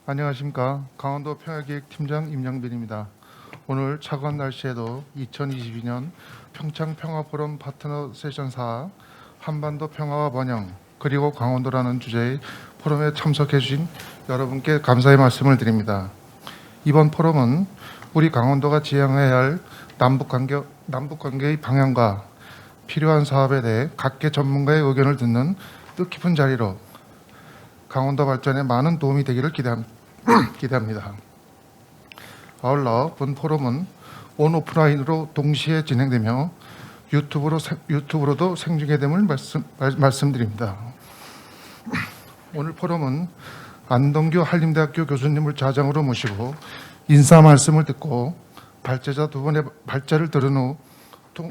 안녕하십니까. 강원도 평화기획팀장 임영빈입니다. 오늘 차가운 날씨에도 2022년 평창평화포럼 파트너 세션 4 한반도 평화와 번영 그리고 강원도라는 주제의 포럼에 참석해 주신 여러분께 감사의 말씀을 드립니다. 이번 포럼은 우리 강원도가 지향해야 할 남북관계의 방향과 필요한 사업에 대해 각계 전문가의 의견을 듣는 뜻깊은 자리로 강원도 발전에 많은 도움이 되기를 기대합니다. 아울러 본 포럼은 온 오프라인으로 동시에 진행되며 유튜브로도 생중계됨을 말씀드립니다. 오늘 포럼은 안동규 한림대학교 교수님을 좌장으로 모시고 인사 말씀을 듣고 발제자 두 분의 발제를 들은 후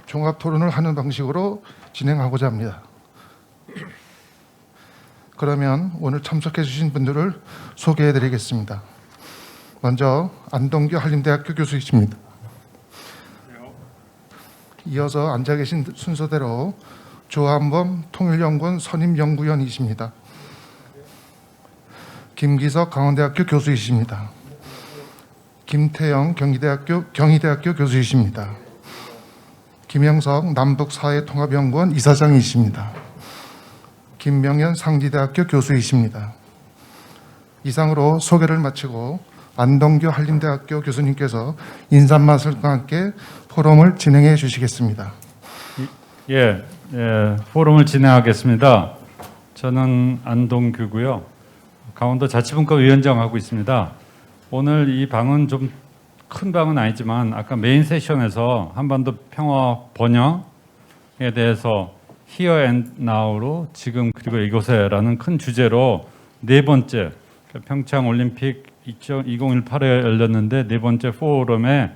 종합 토론을 하는 방식으로 진행하고자 합니다. 그러면 오늘 참석해 주신 분들을 소개해 드리겠습니다. 먼저 안동규 한림대학교 교수이십니다. 이어서 앉아 계신 순서대로 조한범 통일연구원 선임연구위원이십니다. 김기석 강원대학교 교수이십니다. 김태영 경희대학교 교수이십니다. 김영석 남북사회통합연구원 이사장이십니다. 김명현 상지대학교 교수이십니다. 이상으로 소개를 마치고 안동규 한림대학교 교수님께서 인사말씀과 함께 포럼을 진행해 주시겠습니다. 포럼을 진행하겠습니다. 저는 안동규고요. 강원도 자치분과 위원장하고 있습니다. 오늘 이 방은 좀 큰 방은 아니지만 아까 메인 세션에서 한반도 평화 번영에 대해서 Here and Now로 지금 그리고 이곳에라는 큰 주제로 네 번째 평창 올림픽 2018에 열렸는데 네 번째 포럼의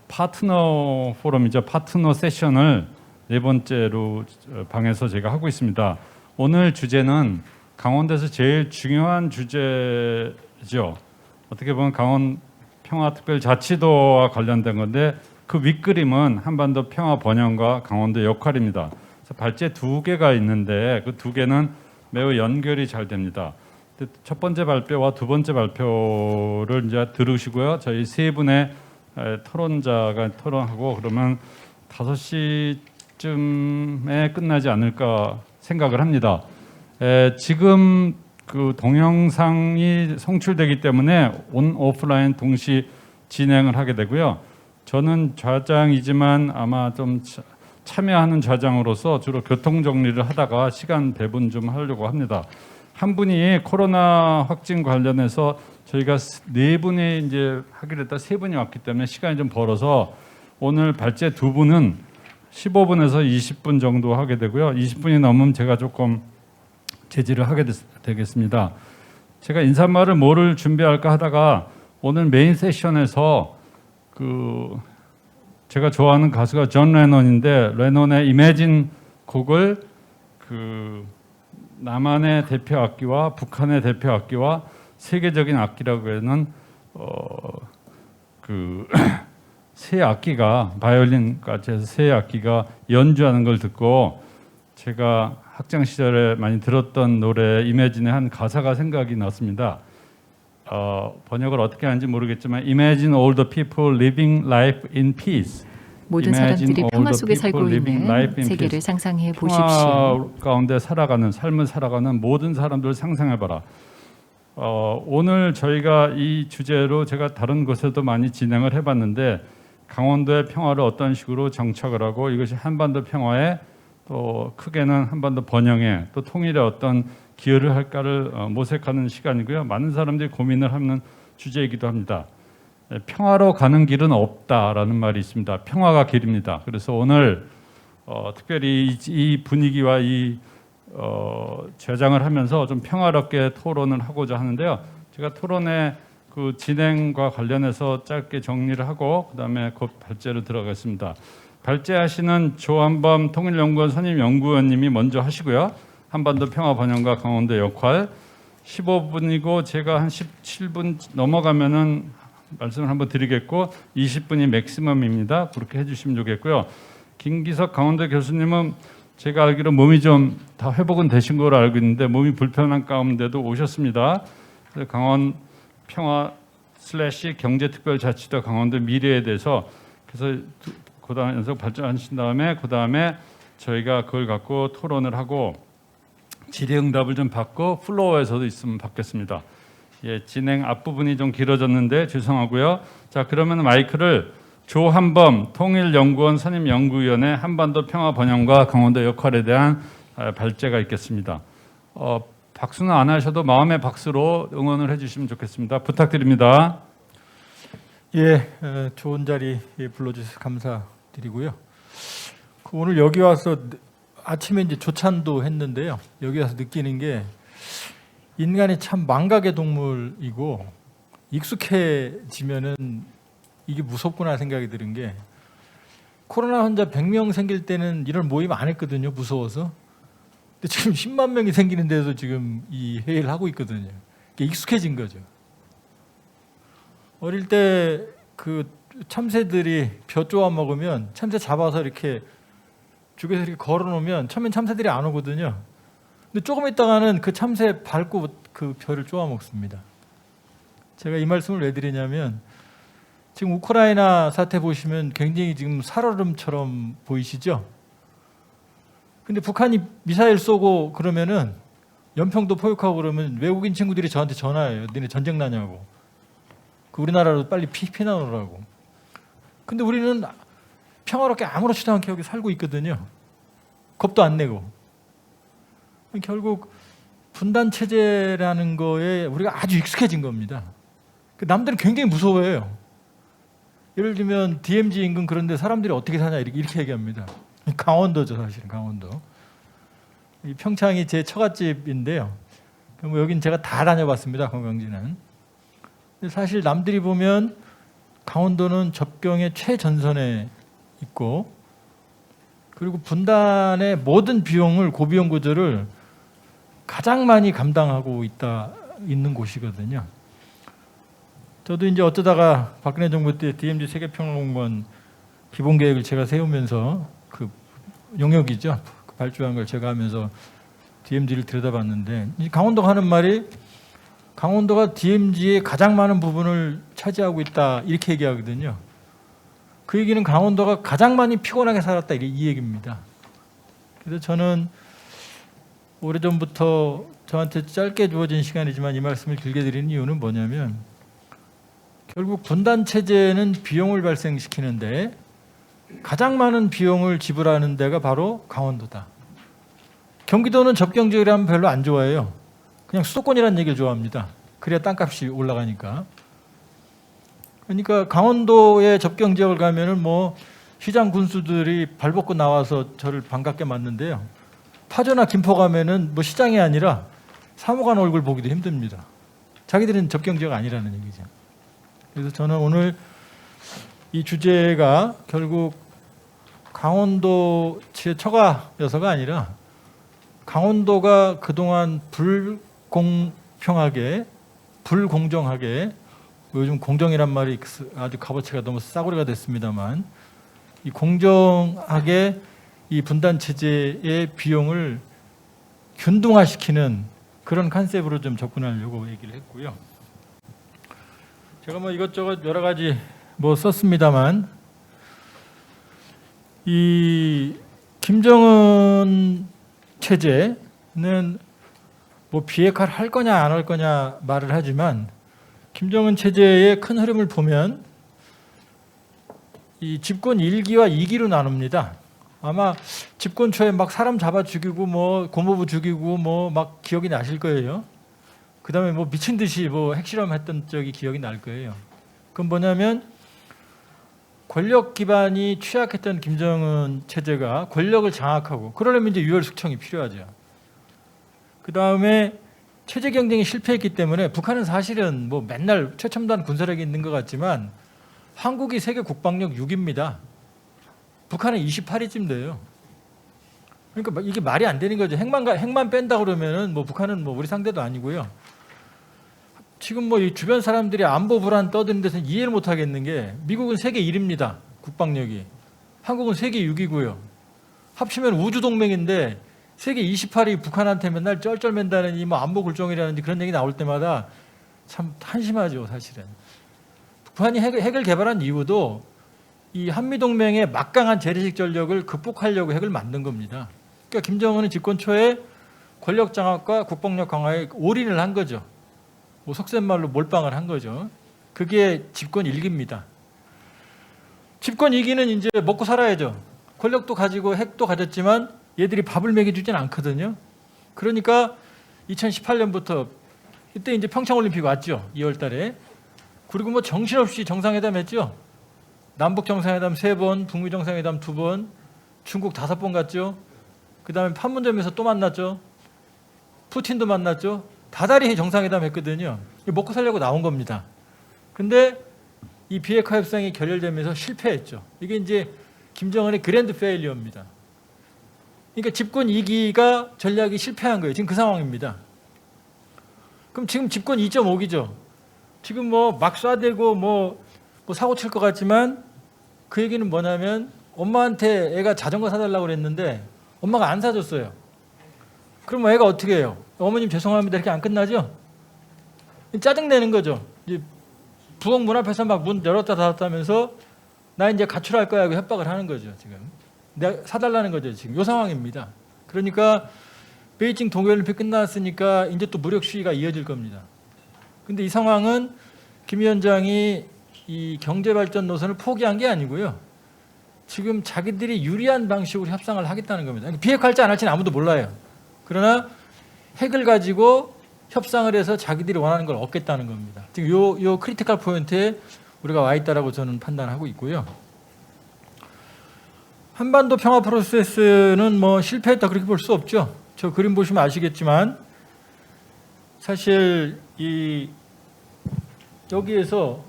파트너 포럼이죠. 파트너 세션을 네 번째로 방에서 제가 하고 있습니다. 오늘 주제는 강원도에서 제일 중요한 주제죠. 어떻게 보면 강원 평화특별자치도와 관련된 건데 그 윗그림은 한반도 평화 번영과 강원도 역할입니다. 발제 두 개가 있는데 그 두 개는 매우 연결이 잘 됩니다. 첫 번째 발표와 두 번째 발표를 이제 들으시고요. 저희 세 분의 토론자가 토론하고 그러면 5시쯤에 끝나지 않을까 생각을 합니다. 지금 그 동영상이 송출되기 때문에 온 오프라인 동시 진행을 하게 되고요. 저는 좌장이지만 아마 좀 참여하는 좌장으로서 주로 교통 정리를 하다가 시간 배분 좀 하려고 합니다. 한 분이 코로나 확진 관련해서 저희가 네 분이 이제 하기로 했다 세 분이 왔기 때문에 시간이 좀 벌어서 오늘 발제 두 분은 15분에서 20분 정도 하게 되고요. 20분이 넘으면 제가 조금 제지를 하게 되겠습니다. 제가 인사말을 뭐를 준비할까 하다가 오늘 메인 세션에서 제가 좋아하는 가수가 존 레논인데 레논의 이매진 곡을 남한의 대표 악기와 북한의 대표 악기와 세계적인 악기라고 하는 세 악기가 바이올린까지 해서 세 악기가 연주하는 걸 듣고 제가 학창 시절에 많이 들었던 노래 이매진의 한 가사가 생각이 났습니다. 번역을 어떻게 하는지 모르겠지만 Imagine all the people living life in peace. 모든 사람들이 평화 속에 살고 있는 세계를 상상해 보십시오. 평화 가운데 살아가는 삶을 살아가는 모든 사람들을 상상해봐라. 오늘 저희가 이 주제로 제가 다른 곳에도 많이 진행을 해봤는데 강원도의 평화를 어떤 식으로 정착을 하고 이것이 한반도 평화에 또 크게는 한반도 번영에 또 통일에 어떤 기여를 할까를 모색하는 시간이고요. 많은 사람들이 고민을 하는 주제이기도 합니다. 평화로 가는 길은 없다라는 말이 있습니다. 평화가 길입니다. 그래서 오늘 특별히 이 분위기와 이 제장을 하면서 좀 평화롭게 토론을 하고자 하는데요. 제가 토론의 그 진행과 관련해서 짧게 정리를 하고 그다음에 곧 발제로 들어가겠습니다. 발제하시는 조한범 통일연구원 선임연구원님이 먼저 하시고요. 한반도 평화 번영과 강원도 역할 15분이고 제가 한 17분 넘어가면은 말씀을 한번 드리겠고 20분이 맥시멈입니다. 그렇게 해주시면 좋겠고요. 김기석 강원도 교수님은 제가 알기로 몸이 좀 다 회복은 되신 걸로 알고 있는데 몸이 불편한 가운데도 오셨습니다. 강원 평화 / 경제특별자치도 강원도 미래에 대해서 그래서 그다음 연속 발전하신 다음에 그다음에 저희가 그걸 갖고 토론을 하고 질의응답을 좀 받고 플로어에서도 있으면 받겠습니다. 예, 진행 앞부분이 좀 길어졌는데 죄송하고요. 자, 그러면 마이크를 조한범 통일연구원 선임연구위원회 한반도 평화 번영과 강원도 역할에 대한 발제가 있겠습니다. 박수는 안 하셔도 마음의 박수로 응원을 해주시면 좋겠습니다. 부탁드립니다. 예, 좋은 자리 불러주셔서 감사드리고요. 오늘 여기 와서 아침에 이제 조찬도 했는데요. 여기 와서 느끼는 게 인간이 참 망각의 동물이고 익숙해지면은 이게 무섭구나 생각이 드는 게 코로나 환자 100명 생길 때는 이런 모임 안 했거든요. 무서워서. 근데 지금 10만 명이 생기는데도 지금 이 회의를 하고 있거든요. 이게 익숙해진 거죠. 어릴 때 그 참새들이 벼 쪼아 먹으면 참새 잡아서 이렇게 죽여서 이렇게 걸어놓으면 처음엔 참새들이 안 오거든요. 근데 조금 있다가는 그 참새 밟고 그 벼를 쪼아 먹습니다. 제가 이 말씀을 왜 드리냐면 지금 우크라이나 사태 보시면 굉장히 지금 살얼음처럼 보이시죠? 근데 북한이 미사일 쏘고 그러면은 연평도 포격하고 그러면 외국인 친구들이 저한테 전화해요. 너네 전쟁 나냐고. 그 우리나라로 빨리 피난오라고. 근데 우리는 평화롭게 아무렇지도 않게 여기 살고 있거든요. 겁도 안 내고. 결국 분단 체제라는 거에 우리가 아주 익숙해진 겁니다. 남들은 굉장히 무서워해요. 예를 들면 DMZ 인근 그런데 사람들이 어떻게 사냐 이렇게 얘기합니다. 강원도죠, 사실은 강원도. 이 평창이 제 처갓집인데요. 뭐 여긴 제가 다 다녀봤습니다, 관광지는. 근데 사실 남들이 보면 강원도는 접경의 최전선에 있고, 그리고 분단의 모든 비용을 고비용 구조를 가장 많이 감당하고 있는 곳이거든요. 저도 이제 어쩌다가 박근혜 정부 때 DMZ 세계평화공원 기본 계획을 제가 세우면서 그 용역이죠. 그 발주한 걸 제가 하면서 DMZ를 들여다봤는데 강원도가 하는 말이 강원도가 DMZ의 가장 많은 부분을 차지하고 있다 이렇게 얘기하거든요. 그 얘기는 강원도가 가장 많이 피곤하게 살았다 이 얘기입니다. 그래서 저는 오래전부터 저한테 짧게 주어진 시간이지만 이 말씀을 길게 드리는 이유는 뭐냐면 결국 분단 체제는 비용을 발생시키는데 가장 많은 비용을 지불하는 데가 바로 강원도다. 경기도는 접경 지역이라면 별로 안 좋아해요. 그냥 수도권이라는 얘기를 좋아합니다. 그래야 땅값이 올라가니까. 그러니까 강원도의 접경 지역을 가면은 뭐 시장 군수들이 발벗고 나와서 저를 반갑게 맞는데요. 파주나 김포 가면은 뭐 시장이 아니라 사무관 얼굴 보기도 힘듭니다. 자기들은 접경 지역 아니라는 얘기죠. 그래서 저는 오늘 이 주제가 결국 강원도 제 처가여서가 아니라 강원도가 그동안 불공평하게 불공정하게 요즘 공정이란 말이 아주 값어치가 너무 싸구려가 됐습니다만 이 공정하게 이 분단 체제의 비용을 균등화시키는 그런 컨셉으로 좀 접근하려고 얘기를 했고요. 제가 뭐 이것저것 여러 가지 뭐 썼습니다만 이 김정은 체제는 뭐 비핵화를 할 거냐 안 할 거냐 말을 하지만 김정은 체제의 큰 흐름을 보면 이 집권 1기와 2기로 나눕니다. 아마 집권 초에 막 사람 잡아 죽이고 뭐 고모부 죽이고 뭐 막 기억이 나실 거예요. 그다음에 뭐 미친 듯이 뭐 핵실험했던 적이 기억이 날 거예요. 그건 뭐냐면 권력 기반이 취약했던 김정은 체제가 권력을 장악하고 그러려면 이제 유혈 숙청이 필요하죠. 그다음에 체제 경쟁이 실패했기 때문에 북한은 사실은 뭐 맨날 최첨단 군사력이 있는 것 같지만 한국이 세계 국방력 6위입니다. 북한은 28위쯤 돼요. 그러니까 이게 말이 안 되는 거죠. 핵만 뺀다 그러면은 뭐 북한은 뭐 우리 상대도 아니고요. 지금 뭐 이 주변 사람들이 안보 불안 떠드는 데서 이해를 못 하겠는 게 미국은 세계 1위입니다. 국방력이. 한국은 세계 6위고요. 합치면 우주 동맹인데 세계 28위 북한한테 맨날 쩔쩔맨다는 이 뭐 안보 굴종이라든지 그런 얘기 나올 때마다 참 한심하죠, 사실은. 북한이 핵을 개발한 이유도 이 한미동맹의 막강한 재래식 전력을 극복하려고 핵을 만든 겁니다. 그러니까 김정은은 집권 초에 권력 장악과 국방력 강화에 올인을 한 거죠. 뭐 속된 말로 몰빵을 한 거죠. 그게 집권 1기입니다. 집권 2기는 이제 먹고 살아야죠. 권력도 가지고 핵도 가졌지만 얘들이 밥을 먹여주진 않거든요. 그러니까 2018년부터 이때 이제 평창올림픽 왔죠. 2월 달에. 그리고 뭐 정신없이 정상회담 했죠. 남북 정상회담 3번, 북미 정상회담 2번, 중국 5번 갔죠. 그 다음에 판문점에서 또 만났죠. 푸틴도 만났죠. 다달이 정상회담 했거든요. 먹고 살려고 나온 겁니다. 근데 이 비핵화 협상이 결렬되면서 실패했죠. 이게 이제 김정은의 그랜드 페일리어입니다. 그러니까 집권 2기가 전략이 실패한 거예요. 지금 그 상황입니다. 그럼 지금 집권 2.5기죠. 지금 뭐 막 쏴대고 뭐 사고 칠 것 같지만 그 얘기는 뭐냐면 엄마한테 애가 자전거 사달라고 그랬는데 엄마가 안 사줬어요. 그럼 애가 어떻게 해요? 어머님 죄송합니다. 이렇게 안 끝나죠? 짜증내는 거죠. 이제 부엌 문 앞에서 막 문 열었다 닫았다 하면서 나 이제 가출할 거야 하고 협박을 하는 거죠. 지금. 내가 사달라는 거죠. 지금 이 상황입니다. 그러니까 베이징 동계올림픽 끝났으니까 이제 또 무력 시위가 이어질 겁니다. 근데 이 상황은 김 위원장이 이 경제발전 노선을 포기한 게 아니고요. 지금 자기들이 유리한 방식으로 협상을 하겠다는 겁니다. 비핵화할지 안 할지는 아무도 몰라요. 그러나 핵을 가지고 협상을 해서 자기들이 원하는 걸 얻겠다는 겁니다. 지금 요 크리티컬 포인트에 우리가 와 있다라고 저는 판단하고 있고요. 한반도 평화 프로세스는 뭐 실패했다 그렇게 볼 수 없죠. 저 그림 보시면 아시겠지만 사실 이 여기에서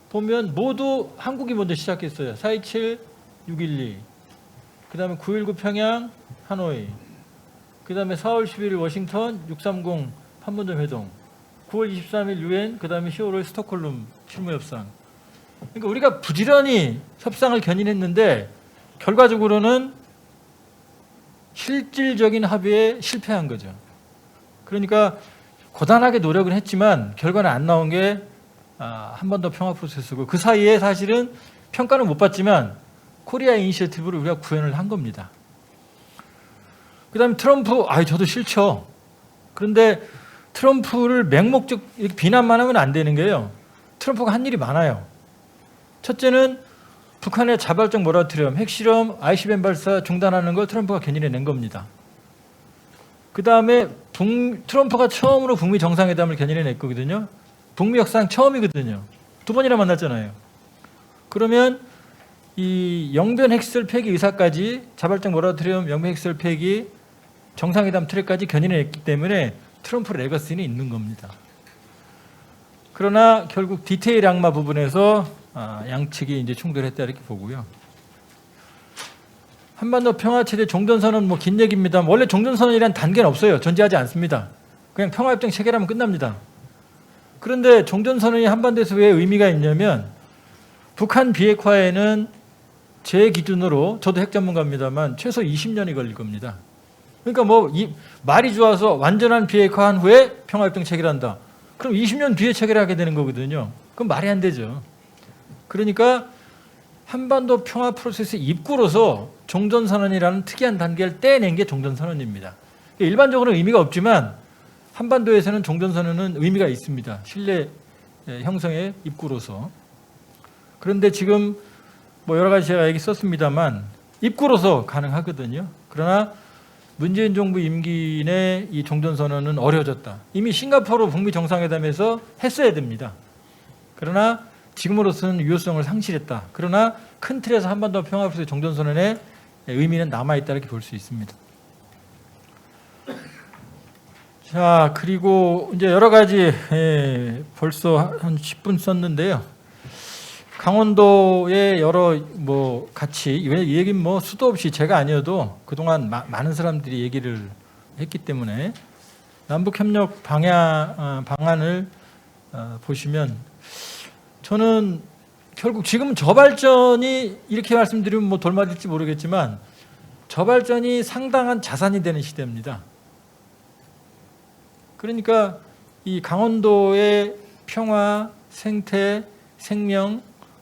보면 모두 한국이 먼저 시작했어요. 4.27, 6.12, 그 다음에 9.19 평양, 하노이, 그 다음에 4월 11일 워싱턴, 6.30 판문점 회동, 9월 23일 유엔, 그 다음에 10월 스톡홀름 실무협상. 그러니까 우리가 부지런히 협상을 견인했는데 결과적으로는 실질적인 합의에 실패한 거죠. 그러니까 고단하게 노력은 했지만 결과는 안 나온 게 한반도 평화 프로세스고 그 사이에 사실은 평가는 못 받지만 코리아 이니셔티브를 우리가 구현을 한 겁니다. 그 다음에 트럼프, 저도 싫죠. 그런데 트럼프를 맹목적 이렇게 비난만 하면 안 되는 게요. 트럼프가 한 일이 많아요. 첫째는 북한의 자발적 모라토리엄, 핵실험, ICBM 발사 중단하는 걸 트럼프가 견인해낸 겁니다. 그 다음에 트럼프가 처음으로 북미 정상회담을 견인해냈거든요. 북미 협상 처음이거든요. 2번이나 만났잖아요. 그러면 이 영변 핵시설 폐기 의사까지 자발적 모라토리엄, 영변 핵시설 폐기, 정상회담 트랙까지 견인해냈기 때문에 트럼프 레거시는 있는 겁니다. 그러나 결국 디테일 악마 부분에서 양측이 이제 충돌했다 이렇게 보고요. 한반도 평화체제 종전선언 뭐 긴 얘기입니다. 원래 종전선언이란 단계는 없어요. 존재하지 않습니다. 그냥 평화협정 체결하면 끝납니다. 그런데 종전선언이 한반도에서 왜 의미가 있냐면 북한 비핵화에는 제 기준으로 저도 핵 전문가입니다만 최소 20년이 걸릴 겁니다. 그러니까 뭐 말이 좋아서 완전한 비핵화한 후에 평화협정 체결한다. 그럼 20년 뒤에 체결하게 되는 거거든요. 그럼 말이 안 되죠. 그러니까 한반도 평화 프로세스 입구로서 종전선언이라는 특이한 단계를 떼낸 게 종전선언입니다. 일반적으로는 의미가 없지만 한반도에서는 종전선언은 의미가 있습니다. 신뢰 형성의 입구로서. 그런데 지금 뭐 여러 가지 제가 얘기 썼습니다만 입구로서 가능하거든요. 그러나 문재인 정부 임기 내 이 종전선언은 어려워졌다. 이미 싱가포르 북미 정상회담에서 했어야 됩니다. 그러나 지금으로서는 유효성을 상실했다. 그러나 큰 틀에서 한반도 평화프로세스 종전선언의 의미는 남아있다 이렇게 볼 수 있습니다. 자, 그리고 이제 여러 가지 벌써 한 10분 썼는데요. 강원도의 여러 뭐 같이 이 얘기는 뭐 수도 없이 제가 아니어도 그동안 많은 사람들이 얘기를 했기 때문에 남북협력 방안을 보시면 저는 결국 지금 저발전이 이렇게 말씀드리면 뭐 돌맞을지 모르겠지만 저발전이 상당한 자산이 되는 시대입니다. 그러니까 이 강원도의 평화, 생태, 생명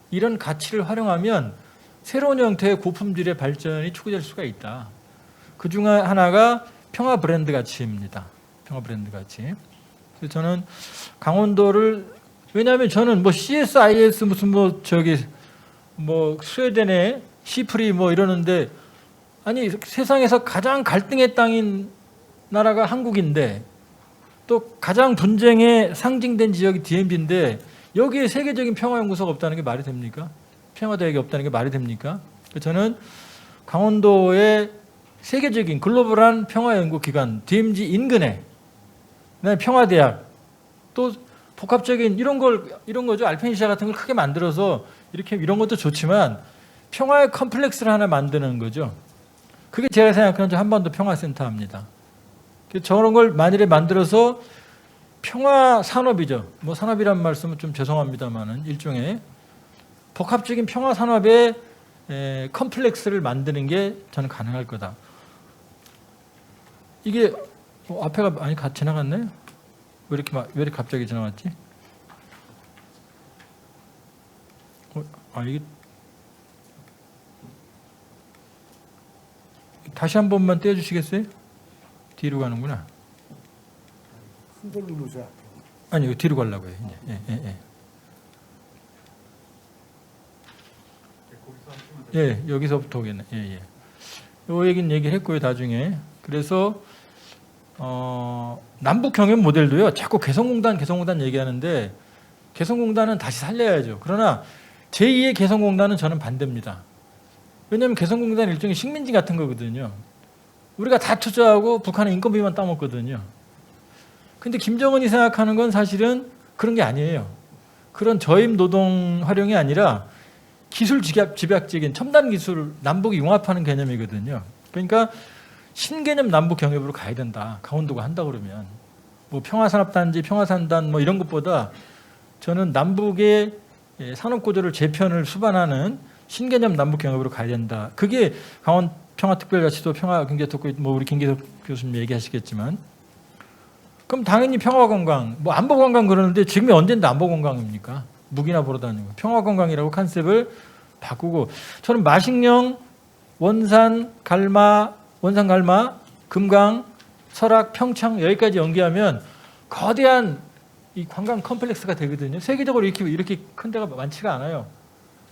이런 가치를 활용하면 새로운 형태의 고품질의 발전이 추구될 수가 있다. 그 중 하나가 평화 브랜드 가치입니다. 평화 브랜드 가치. 그래서 저는 강원도를, 왜냐하면 저는 뭐 CSIS 무슨 뭐 저기 뭐 스웨덴의 시프리 뭐 이러는데, 아니 세상에서 가장 갈등의 땅인 나라가 한국인데 또 가장 분쟁의 상징된 지역이 DMZ인데 여기에 세계적인 평화연구소가 없다는 게 말이 됩니까? 평화대학이 없다는 게 말이 됩니까? 저는 강원도의 세계적인 글로벌한 평화연구기관 DMZ 인근에 평화대학, 또 복합적인 이런 거죠. 알펜시아 같은 걸 크게 만들어서 이렇게 이런 것도 좋지만 평화의 컴플렉스를 하나 만드는 거죠. 그게 제가 생각하는 저 한반도 평화센터입니다. 저런 걸 만일에 만들어서 평화 산업이죠. 뭐 산업이란 말씀은 좀 죄송합니다만은 일종의 복합적인 평화 산업의 컴플렉스를 만드는 게 저는 가능할 거다. 이게 앞에가 많이 지나갔네? 왜 이렇게 갑자기 지나갔지? 이게 다시 한 번만 떼어주시겠어요? 뒤로 가는구나. 흔들 누르세요. 아니, 이거 뒤로 가려고 해요. 이제. 여기서부터 오겠네. 요 얘기는 얘기를 했고요, 나중에. 그래서 남북 경협 모델도요. 자꾸 개성공단 얘기하는데 개성공단은 다시 살려야죠. 그러나 제2의 개성공단은 저는 반대입니다. 왜냐하면 개성공단은 일종의 식민지 같은 거거든요. 우리가 다 투자하고 북한은 인건비만 따먹거든요. 근데 김정은이 생각하는 건 사실은 그런 게 아니에요. 그런 저임 노동 활용이 아니라 기술 집약적인 첨단 기술 남북이 융합하는 개념이거든요. 그러니까 신개념 남북 경협으로 가야 된다. 강원도가 한다 그러면 뭐 평화산업단지, 평화산단 뭐 이런 것보다 저는 남북의 산업구조를 재편을 수반하는 신개념 남북 경협으로 가야 된다. 그게 강원 평화특별자치도 평화경제특구 뭐 우리 김기석 교수님 얘기하시겠지만, 그럼 당연히 평화관광, 뭐 안보관광 그러는데 지금이 언젠데 안보관광입니까? 무기나 보러 다니고 평화관광이라고 컨셉을 바꾸고, 저는 마식령, 원산 갈마, 금강, 설악, 평창 여기까지 연계하면 거대한 이 관광 컴플렉스가 되거든요. 세계적으로 이렇게 큰 데가 많지가 않아요.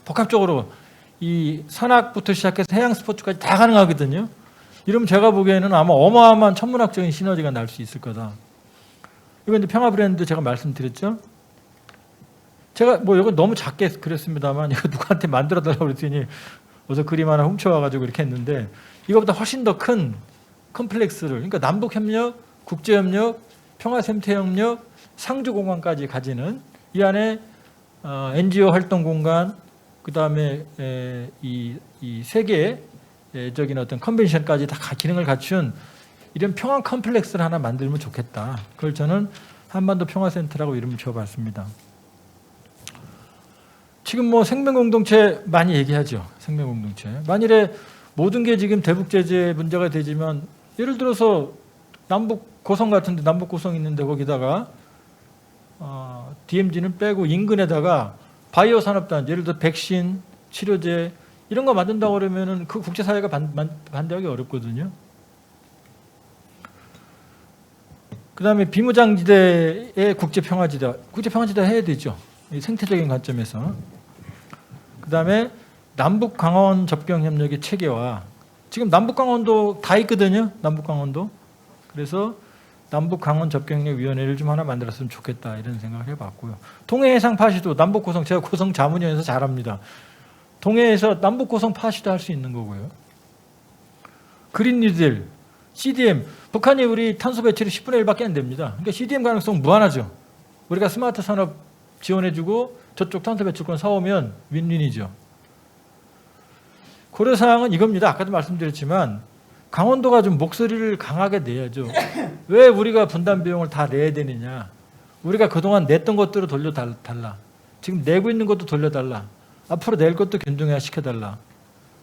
복합적으로 이 산악부터 시작해서 해양 스포츠까지 다 가능하거든요. 이러면 제가 보기에는 아마 어마어마한 천문학적인 시너지가 날 수 있을 거다. 이거 이제 평화 브랜드 제가 말씀드렸죠. 제가 뭐 이거 너무 작게 그렸습니다만 이거 누구한테 만들어 달라고 그랬더니 어서 그림 하나 훔쳐와가지고 이렇게 했는데, 이거보다 훨씬 더 큰 컴플렉스를, 그러니까 남북협력, 국제협력, 평화생태협력, 상주공간까지 가지는 이 안에 NGO 활동 공간, 그 다음에 이 세계적인 어떤 컨벤션까지 다 기능을 갖춘 이런 평화 컴플렉스를 하나 만들면 좋겠다. 그걸 저는 한반도 평화센터라고 이름을 지어봤습니다. 지금 뭐 생명공동체 많이 얘기하죠. 생명공동체. 만일에 모든 게 지금 대북제재 문제가 되지만, 예를 들어서 남북 고성 같은데 남북 고성 있는데 거기다가 DMZ는 빼고 인근에다가 바이오 산업단지, 예를 들어 백신, 치료제 이런 거 만든다고 그러면은 그 국제사회가 반대하기 어렵거든요. 그 다음에 비무장지대의 국제평화지대 해야 되죠. 생태적인 관점에서. 그 다음에 남북강원 접경협력의 체계화. 지금 남북강원도 다 있거든요. 남북강원도. 그래서 남북강원 접경협력위원회를 좀 하나 만들었으면 좋겠다 이런 생각을 해봤고요. 동해해상 파시도 남북고성, 제가 고성 자문위원회에서 잘합니다. 동해에서 남북고성 파시도 할 수 있는 거고요. 그린 뉴딜, CDM. 북한이 우리 탄소 배출이 10분의 1밖에 안 됩니다. 그러니까 CDM 가능성 무한하죠. 우리가 스마트 산업 지원해주고 저쪽 탄소 배출권 사오면 윈윈이죠. 고려사항은 이겁니다. 아까도 말씀드렸지만 강원도가 좀 목소리를 강하게 내야죠. 왜 우리가 분담 비용을 다 내야 되느냐. 우리가 그동안 냈던 것들을 돌려달라. 지금 내고 있는 것도 돌려달라. 앞으로 낼 것도 균등해야 시켜달라.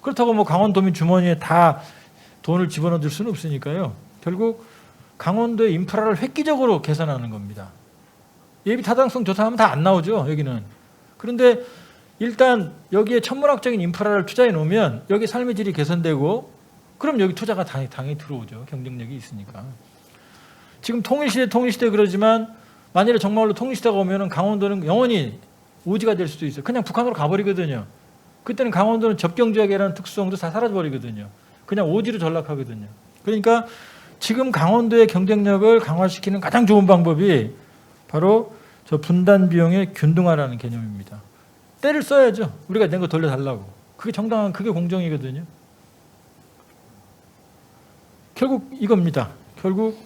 그렇다고 뭐 강원도민 주머니에 다 돈을 집어넣을 수는 없으니까요. 결국 강원도의 인프라를 획기적으로 개선하는 겁니다. 예비 타당성 조사하면 다 안 나오죠. 여기는. 그런데 일단 여기에 천문학적인 인프라를 투자해 놓으면 여기 삶의 질이 개선되고 그럼 여기 투자가 당연히 들어오죠. 경쟁력이 있으니까. 지금 통일시대 그러지만 만일에 정말로 통일시대가 오면은 강원도는 영원히 오지가 될 수도 있어요. 그냥 북한으로 가버리거든요. 그때는 강원도는 접경지역이라는 특수성도 다 사라져버리거든요. 그냥 오지로 전락하거든요. 그러니까 지금 강원도의 경쟁력을 강화시키는 가장 좋은 방법이 바로 저 분단 비용의 균등화라는 개념입니다. 때를 써야죠. 우리가 낸 거 돌려달라고. 그게 정당한, 그게 공정이거든요. 결국 이겁니다. 결국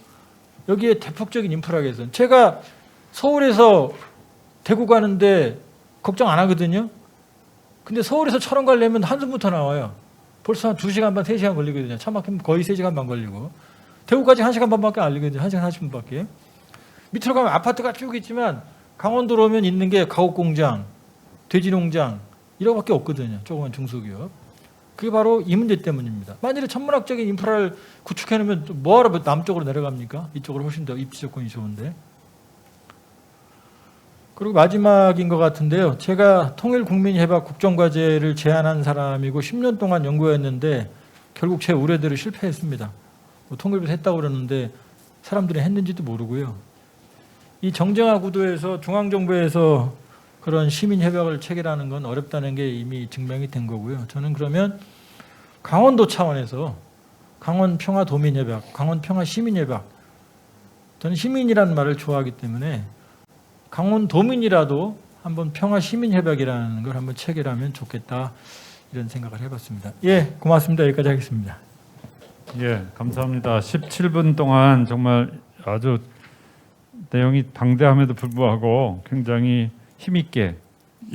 여기에 대폭적인 인프라 개선. 제가 서울에서 대구 가는데 걱정 안 하거든요. 근데 서울에서 철원 가려면 한숨부터 나와요. 벌써 한 2시간 반, 3시간 걸리거든요. 차 막히면 거의 3시간 반 걸리고. 대구까지 1시간 반밖에 안 걸리거든요. 1시간 40분밖에. 밑으로 가면 아파트가 쭉 있지만 강원도로 오면 있는 게 가옥공장, 돼지농장 이런 밖에 없거든요. 조그만 중소기업. 그게 바로 이 문제 때문입니다. 만일에 천문학적인 인프라를 구축해놓으면 뭐하러 남쪽으로 내려갑니까? 이쪽으로 훨씬 더 입지 조건이 좋은데. 그리고 마지막인 것 같은데요. 제가 통일국민협약 국정과제를 제안한 사람이고 10년 동안 연구했는데 결국 제 우려대로 실패했습니다. 뭐 통일부에서 했다고 그러는데 사람들이 했는지도 모르고요. 이 정쟁화 구도에서 중앙정부에서 그런 시민협약을 체결하는 건 어렵다는 게 이미 증명이 된 거고요. 저는 그러면 강원도 차원에서 강원평화도민협약, 강원평화시민협약, 저는 시민이라는 말을 좋아하기 때문에 강원도민이라도 한번 평화시민협약이라는 걸 한번 체결하면 좋겠다 이런 생각을 해봤습니다. 예, 고맙습니다. 여기까지 하겠습니다. 예, 감사합니다. 17분 동안 정말 아주 내용이 방대함에도 불구하고 굉장히 힘있게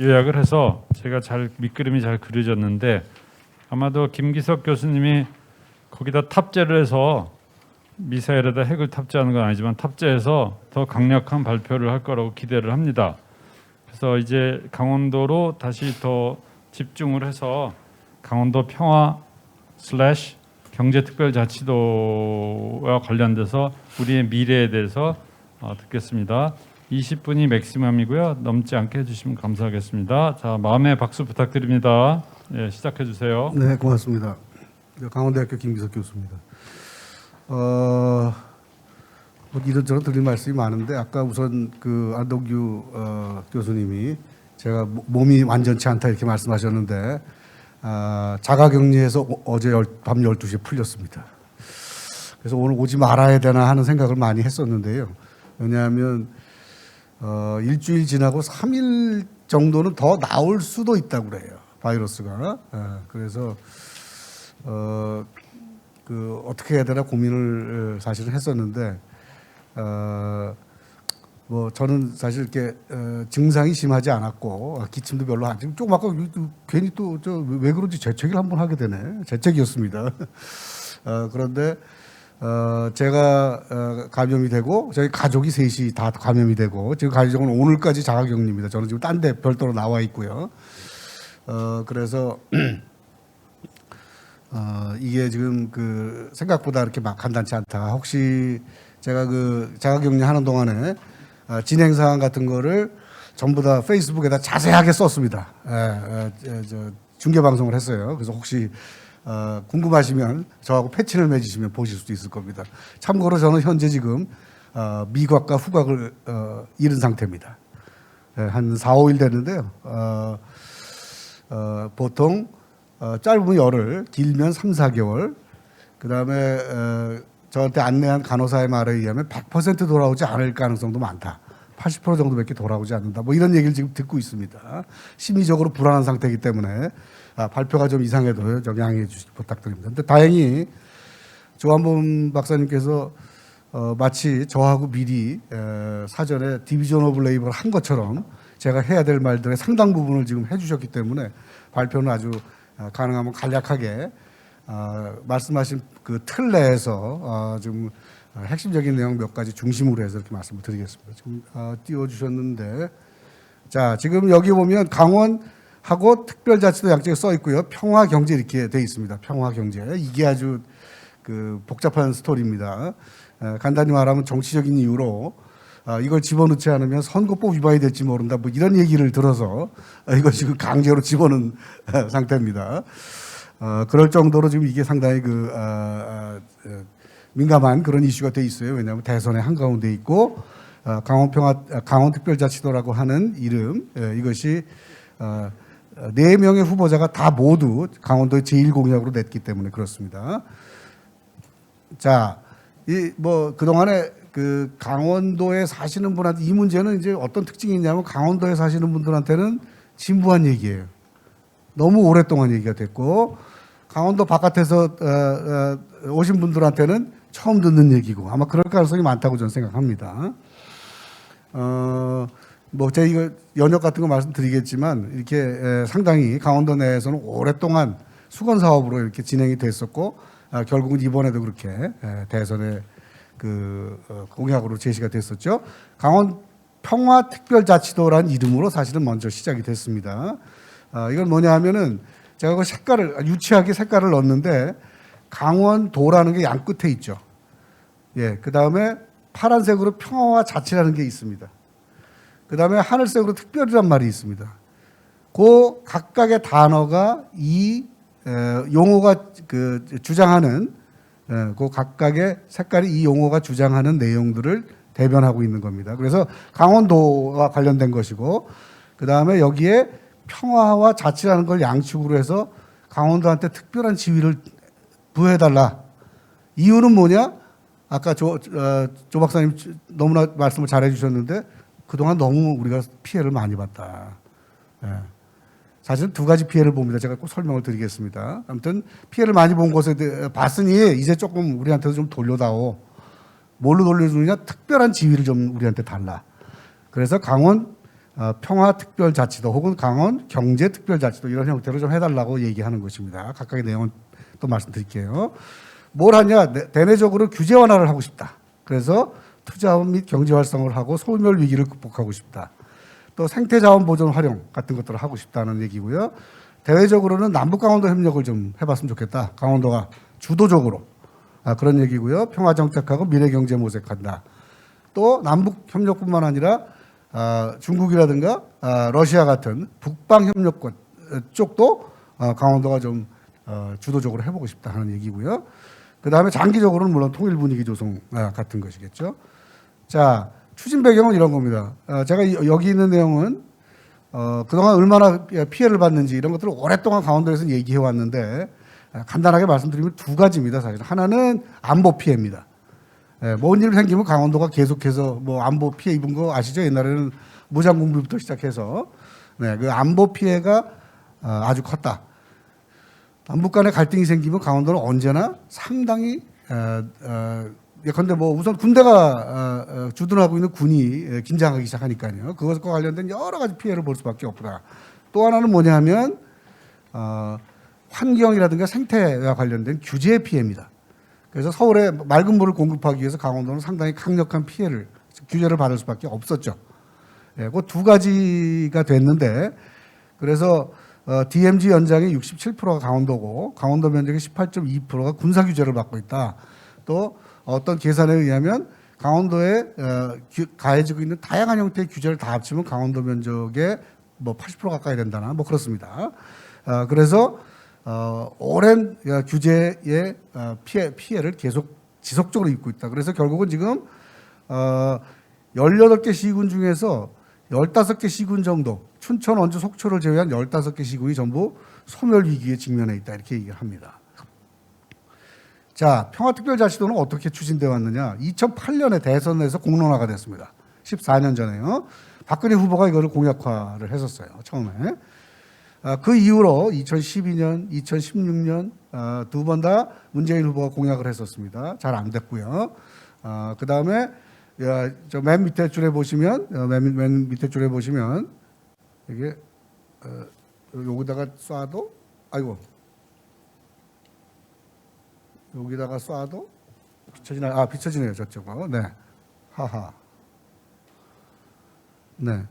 요약을 해서 제가 밑그림이 잘 그려졌는데 아마도 김기석 교수님이 거기다 탑재를 해서 미사일에다 핵을 탑재하는 건 아니지만 탑재해서 더 강력한 발표를 할 거라고 기대를 합니다. 그래서 이제 강원도로 다시 더 집중을 해서 강원도 평화 / 경제특별자치도와 관련돼서 우리의 미래에 대해서 듣겠습니다. 20분이 맥시멈이고요. 넘지 않게 해주시면 감사하겠습니다. 자, 마음의 박수 부탁드립니다. 예, 시작해 주세요. 네, 고맙습니다. 강원대학교 김기석 교수입니다. 뭐 이런저런 드릴 말씀이 많은데 아까 우선 그 안동규 교수님이 제가 몸이 완전치 않다 이렇게 말씀하셨는데 자가격리해서 어제 밤 12시에 풀렸습니다. 그래서 오늘 오지 말아야 되나 하는 생각을 많이 했었는데요. 왜냐하면 일주일 지나고 3일 정도는 더 나올 수도 있다고 그래요. 바이러스가. 그래서 그 어떻게 해야 되나 고민을 사실은 했었는데 뭐 저는 사실 이렇게 증상이 심하지 않았고 기침도 별로 안 지금 조금 아까 괜히 또 저 왜 그런지 재채기를 한번 하게 되네. 재채기였습니다. 그런데 제가 감염이 되고 저희 가족이 셋이 다 감염이 되고 지금 가족은 오늘까지 자가격리입니다. 저는 지금 딴 데 별도로 나와 있고요. 그래서 이게 지금 그 생각보다 이렇게 막 간단치 않다. 혹시 제가 그 자가격리 하는 동안에 진행 사항 같은 거를 전부 다 페이스북에다 자세하게 썼습니다. 저 중계 방송을 했어요. 그래서 혹시 궁금하시면 저하고 패친을 맺으시면 보실 수도 있을 겁니다. 참고로 저는 현재 지금 미각과 후각을 잃은 상태입니다. 한 4, 5일 됐는데요. 보통 짧으면 열흘, 길면 3, 4개월. 그다음에 저한테 안내한 간호사의 말에 의하면 100% 돌아오지 않을 가능성도 많다. 80% 정도밖에 돌아오지 않는다. 뭐 이런 얘기를 지금 듣고 있습니다. 심리적으로 불안한 상태이기 때문에 발표가 좀 이상해도 좀 양해해 주시기 부탁드립니다. 근데 다행히 조한범 박사님께서 마치 저하고 미리 사전에 디비전 오브 레이버를 한 것처럼 제가 해야 될 말들의 상당 부분을 지금 해주셨기 때문에 발표는 아주 가능하면 간략하게 말씀하신 그 틀 내에서 좀 핵심적인 내용 몇 가지 중심으로 해서 이렇게 말씀을 드리겠습니다. 지금 띄워주셨는데 자 지금 여기 보면 강원하고 특별자치도 양쪽에 써 있고요. 평화경제 이렇게 돼 있습니다. 평화경제 이게 아주 그 복잡한 스토리입니다. 간단히 말하면 정치적인 이유로 이걸 집어넣지 않으면 선거법 위반이 될지 모른다. 뭐 이런 얘기를 들어서 이걸 지금 강제로 집어넣은 상태입니다. 그럴 정도로 지금 이게 상당히 민감한 그런 이슈가 돼 있어요. 왜냐하면 대선의 한가운데 있고 강원특별자치도라고 하는 이름 이것이 4명의 후보자가 다 모두 강원도의 제1공약으로 냈기 때문에 그렇습니다. 자, 그동안에 강원도에 사시는 분한테 이 문제는 이제 어떤 특징이 있냐면 강원도에 사시는 분들한테는 진부한 얘기예요. 너무 오랫동안 얘기가 됐고 강원도 바깥에서 오신 분들한테는 처음 듣는 얘기고 아마 그럴 가능성이 많다고 저는 생각합니다. 제가 이거 연역 같은 거 말씀드리겠지만 이렇게 상당히 강원도 내에서는 오랫동안 수건 사업으로 이렇게 진행이 됐었고 결국은 이번에도 그렇게 대선에 공약으로 제시가 됐었죠. 강원 평화특별자치도라는 이름으로 사실은 먼저 시작이 됐습니다. 이건 뭐냐 하면은 제가 그 유치하게 색깔을 넣었는데 강원도라는 게 양 끝에 있죠. 예, 그 다음에 파란색으로 평화와 자치라는 게 있습니다. 그 다음에 하늘색으로 특별이란 말이 있습니다. 그 각각의 단어가 이 용어가 주장하는 그 각각의 색깔이 이 용어가 주장하는 내용들을 대변하고 있는 겁니다. 그래서 강원도와 관련된 것이고 그 다음에 여기에 평화와 자치라는 걸 양축으로 해서 강원도한테 특별한 지위를 부여해달라. 이유는 뭐냐? 아까 조 박사님 너무나 말씀을 잘해 주셨는데 그동안 너무 우리가 피해를 많이 봤다. 예. 사실 두 가지 피해를 봅니다. 제가 꼭 설명을 드리겠습니다. 아무튼 피해를 많이 본 곳에 봤으니 이제 조금 우리한테도 좀 돌려다오. 뭘로 돌려주느냐? 특별한 지위를 좀 우리한테 달라. 그래서 강원 평화특별자치도 혹은 강원 경제특별자치도 이런 형태로 좀 해달라고 얘기하는 것입니다. 각각의 내용은 또 말씀드릴게요. 뭘 하냐? 대내적으로 규제 완화를 하고 싶다. 그래서 투자업 및 경제 활성화를 하고 소멸 위기를 극복하고 싶다. 또 생태자원 보존 활용 같은 것들을 하고 싶다는 얘기고요. 대외적으로는 남북 강원도 협력을 좀 해봤으면 좋겠다. 강원도가 주도적으로 그런 얘기고요. 평화 정착하고 미래 경제 모색한다. 또 남북 협력뿐만 아니라 중국이라든가 러시아 같은 북방 협력권 쪽도 강원도가 좀 주도적으로 해보고 싶다 하는 얘기고요. 그 다음에 장기적으로는 물론 통일 분위기 조성 같은 것이겠죠. 자, 추진 배경은 이런 겁니다. 제가 여기 있는 내용은 그동안 얼마나 피해를 받는지 이런 것들을 오랫동안 강원도에서 얘기해 왔는데 간단하게 말씀드리면 두 가지입니다. 사실 하나는 안보 피해입니다. 뭔 일 생기면 강원도가 계속해서 뭐 안보 피해 입은 거 아시죠? 옛날에는 무장공비부터 시작해서 그 안보 피해가 아주 컸다. 남북 간의 갈등이 생기면 강원도는 언제나 상당히 예컨대 뭐 우선 군대가 주둔하고 있는 군이 긴장하기 시작하니까요. 그것과 관련된 여러 가지 피해를 볼 수밖에 없다. 또 하나는 뭐냐면 환경이라든가 생태와 관련된 규제 피해입니다. 그래서 서울에 맑은 물을 공급하기 위해서 강원도는 상당히 강력한 규제를 받을 수밖에 없었죠. 그 두 가지가 됐는데 그래서 DMZ 연장의 67%가 강원도고 강원도 면적의 18.2%가 군사 규제를 받고 있다. 또 어떤 계산에 의하면 강원도에 가해지고 있는 다양한 형태의 규제를 다 합치면 강원도 면적의 뭐 80% 가까이 된다나 뭐 그렇습니다. 그래서 오랜 규제의 피해를 계속 지속적으로 입고 있다. 그래서 결국은 지금 18개 시군 중에서 15개 시군 정도, 춘천, 원주, 속초를 제외한 15개 시군이 전부 소멸 위기에 직면해 있다. 이렇게 얘기를 합니다. 자, 평화특별자치도는 어떻게 추진되어 왔느냐? 2008년에 대선에서 공론화가 됐습니다. 14년 전에요. 박근혜 후보가 이거를 공약화를 했었어요. 처음에. 그 이후로 2012년, 2016년 두 번 다 문재인 후보가 공약을 했었습니다. 잘 안 됐고요. 그 다음에 저 맨 밑에 줄에 보시면 맨 밑에 줄에 보시면 이게 여기다가 쏴도 아이고 여기다가 쏴도 비춰지네요 저쪽으로. 네, 하하. 네.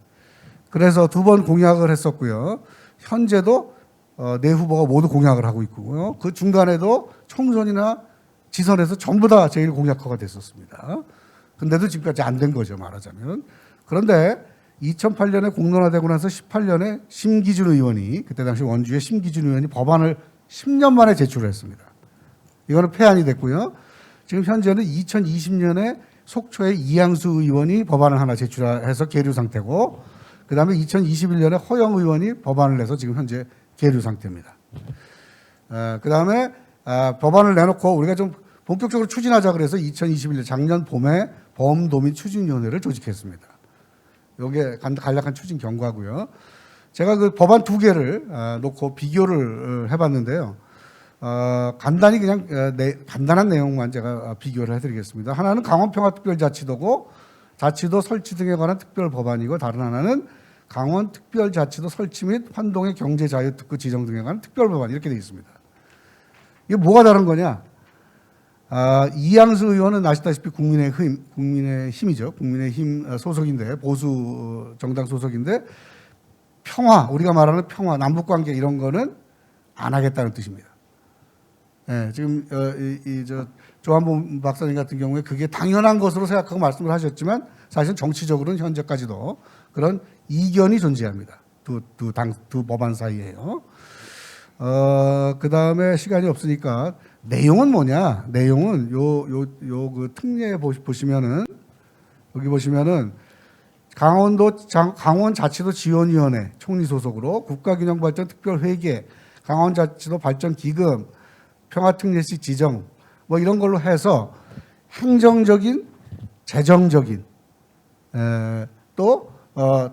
그래서 두 번 공약을 했었고요. 현재도 네 후보가 모두 공약을 하고 있고요. 그 중간에도 총선이나 지선에서 전부 다 제일 공약화가 됐었습니다. 근데도 지금까지 안 된 거죠, 말하자면. 그런데 2008년에 공론화되고 나서 18년에 심기준 의원이, 그때 당시 원주의 심기준 의원이 법안을 10년 만에 제출했습니다. 이거는 폐안이 됐고요. 지금 현재는 2020년에 속초의 이양수 의원이 법안을 하나 제출해서 계류 상태고, 그 다음에 2021년에 허영 의원이 법안을 내서 지금 현재 계류 상태입니다. 그 다음에 법안을 내놓고 우리가 좀 본격적으로 추진하자 그래서 2021년 작년 봄에 범도민 추진위원회를 조직했습니다. 이게 간략한 추진 경과고요. 제가 그 법안 2개를 놓고 비교를 해봤는데요. 간단히 그냥 간단한 내용만 제가 비교를 해드리겠습니다. 하나는 강원평화특별자치도고 자치도 설치 등에 관한 특별 법안이고, 다른 하나는 강원특별자치도 설치 및 환동의 경제자유특구 지정 등에 관한 특별 법안, 이렇게 되어 있습니다. 이게 뭐가 다른 거냐? 이양수 의원은 아시다시피 국민의힘이죠. 국민의힘 소속인데, 보수 정당 소속인데, 평화, 우리가 말하는 평화, 남북관계 이런 거는 안 하겠다는 뜻입니다. 네, 지금 조한범 박사님 같은 경우에 그게 당연한 것으로 생각하고 말씀을 하셨지만, 사실은 정치적으로는 현재까지도 그런 이견이 존재합니다. 두 법안 사이에요. 그 다음에 시간이 없으니까 내용은 뭐냐? 내용은 그 특례에 보시면은, 여기 보시면은 강원자치도 지원위원회 총리 소속으로 국가균형발전 특별회계, 강원자치도 발전기금, 평화특례시 지정, 뭐 이런 걸로 해서 행정적인, 재정적인, 또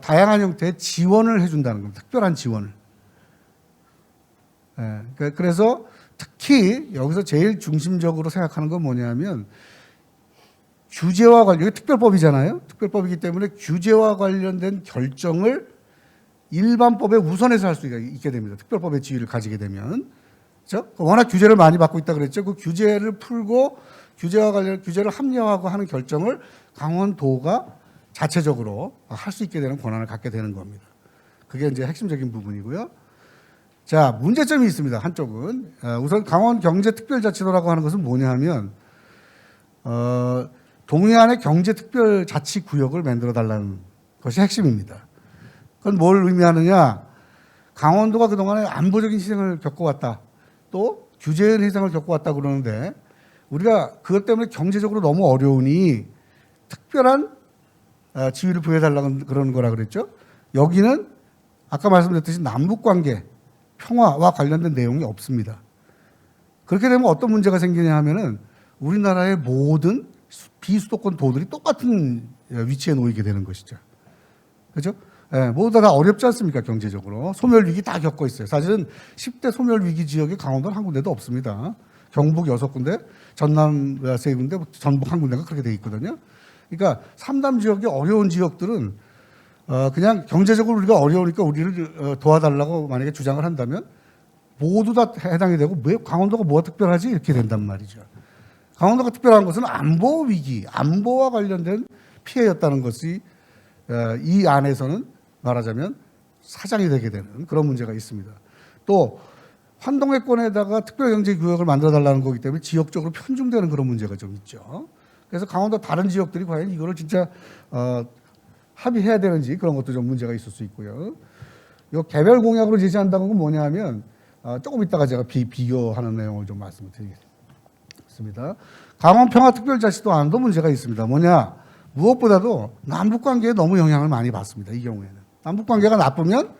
다양한 형태의 지원을 해준다는 겁니다. 특별한 지원을. 그래서 특히 여기서 제일 중심적으로 생각하는 건 뭐냐면, 규제와 관련, 이게 특별법이잖아요. 특별법이기 때문에 규제와 관련된 결정을 일반법에 우선해서 할 수 있게 됩니다. 특별법의 지위를 가지게 되면. 그렇죠? 워낙 규제를 많이 받고 있다 그랬죠. 그 규제를 풀고 규제와 관련 규제를 합리화하고 하는 결정을 강원도가 자체적으로 할 수 있게 되는 권한을 갖게 되는 겁니다. 그게 이제 핵심적인 부분이고요. 자, 문제점이 있습니다. 한쪽은 우선 강원경제특별자치도라고 하는 것은 뭐냐 하면 동해안의 경제특별자치구역을 만들어 달라는 것이 핵심입니다. 그건 뭘 의미하느냐? 강원도가 그동안에 안보적인 희생을 겪어왔다. 또 규제의 희생을 겪어왔다 그러는데, 우리가 그것 때문에 경제적으로 너무 어려우니 특별한 지위를 부여해달라고 그러는 거라 그랬죠. 여기는 아까 말씀드렸듯이 남북관계, 평화와 관련된 내용이 없습니다. 그렇게 되면 어떤 문제가 생기냐 하면은 우리나라의 모든 비수도권 도들이 똑같은 위치에 놓이게 되는 것이죠. 그렇죠? 모두 다 어렵지 않습니까? 경제적으로. 소멸위기 다 겪고 있어요. 사실은 10대 소멸위기 지역이 강원도는 한 군데도 없습니다. 경북 6군데, 전남 3군데, 전북 1군데가 그렇게 돼 있거든요. 그러니까 3담 지역이 어려운 지역들은 그냥 경제적으로 우리가 어려우니까 우리를 도와달라고 만약에 주장을 한다면 모두 다 해당이 되고, 왜 강원도가 뭐가 특별하지? 이렇게 된단 말이죠. 강원도가 특별한 것은 안보 위기, 안보와 관련된 피해였다는 것이 이 안에서는 말하자면 사장이 되게 되는 그런 문제가 있습니다. 또 환동해권에다가 특별경제구역을 만들어달라는 거기 때문에 지역적으로 편중되는 그런 문제가 좀 있죠. 그래서 강원도 다른 지역들이 과연 이거를 진짜 합의해야 되는지 그런 것도 좀 문제가 있을 수 있고요. 이 개별 공약으로 제시한다는 건 뭐냐 하면 조금 이따가 제가 비교하는 내용을 좀 말씀드리겠습니다. 강원평화특별자치도안도 문제가 있습니다. 뭐냐? 무엇보다도 남북관계에 너무 영향을 많이 받습니다. 이 경우에는. 남북관계가 나쁘면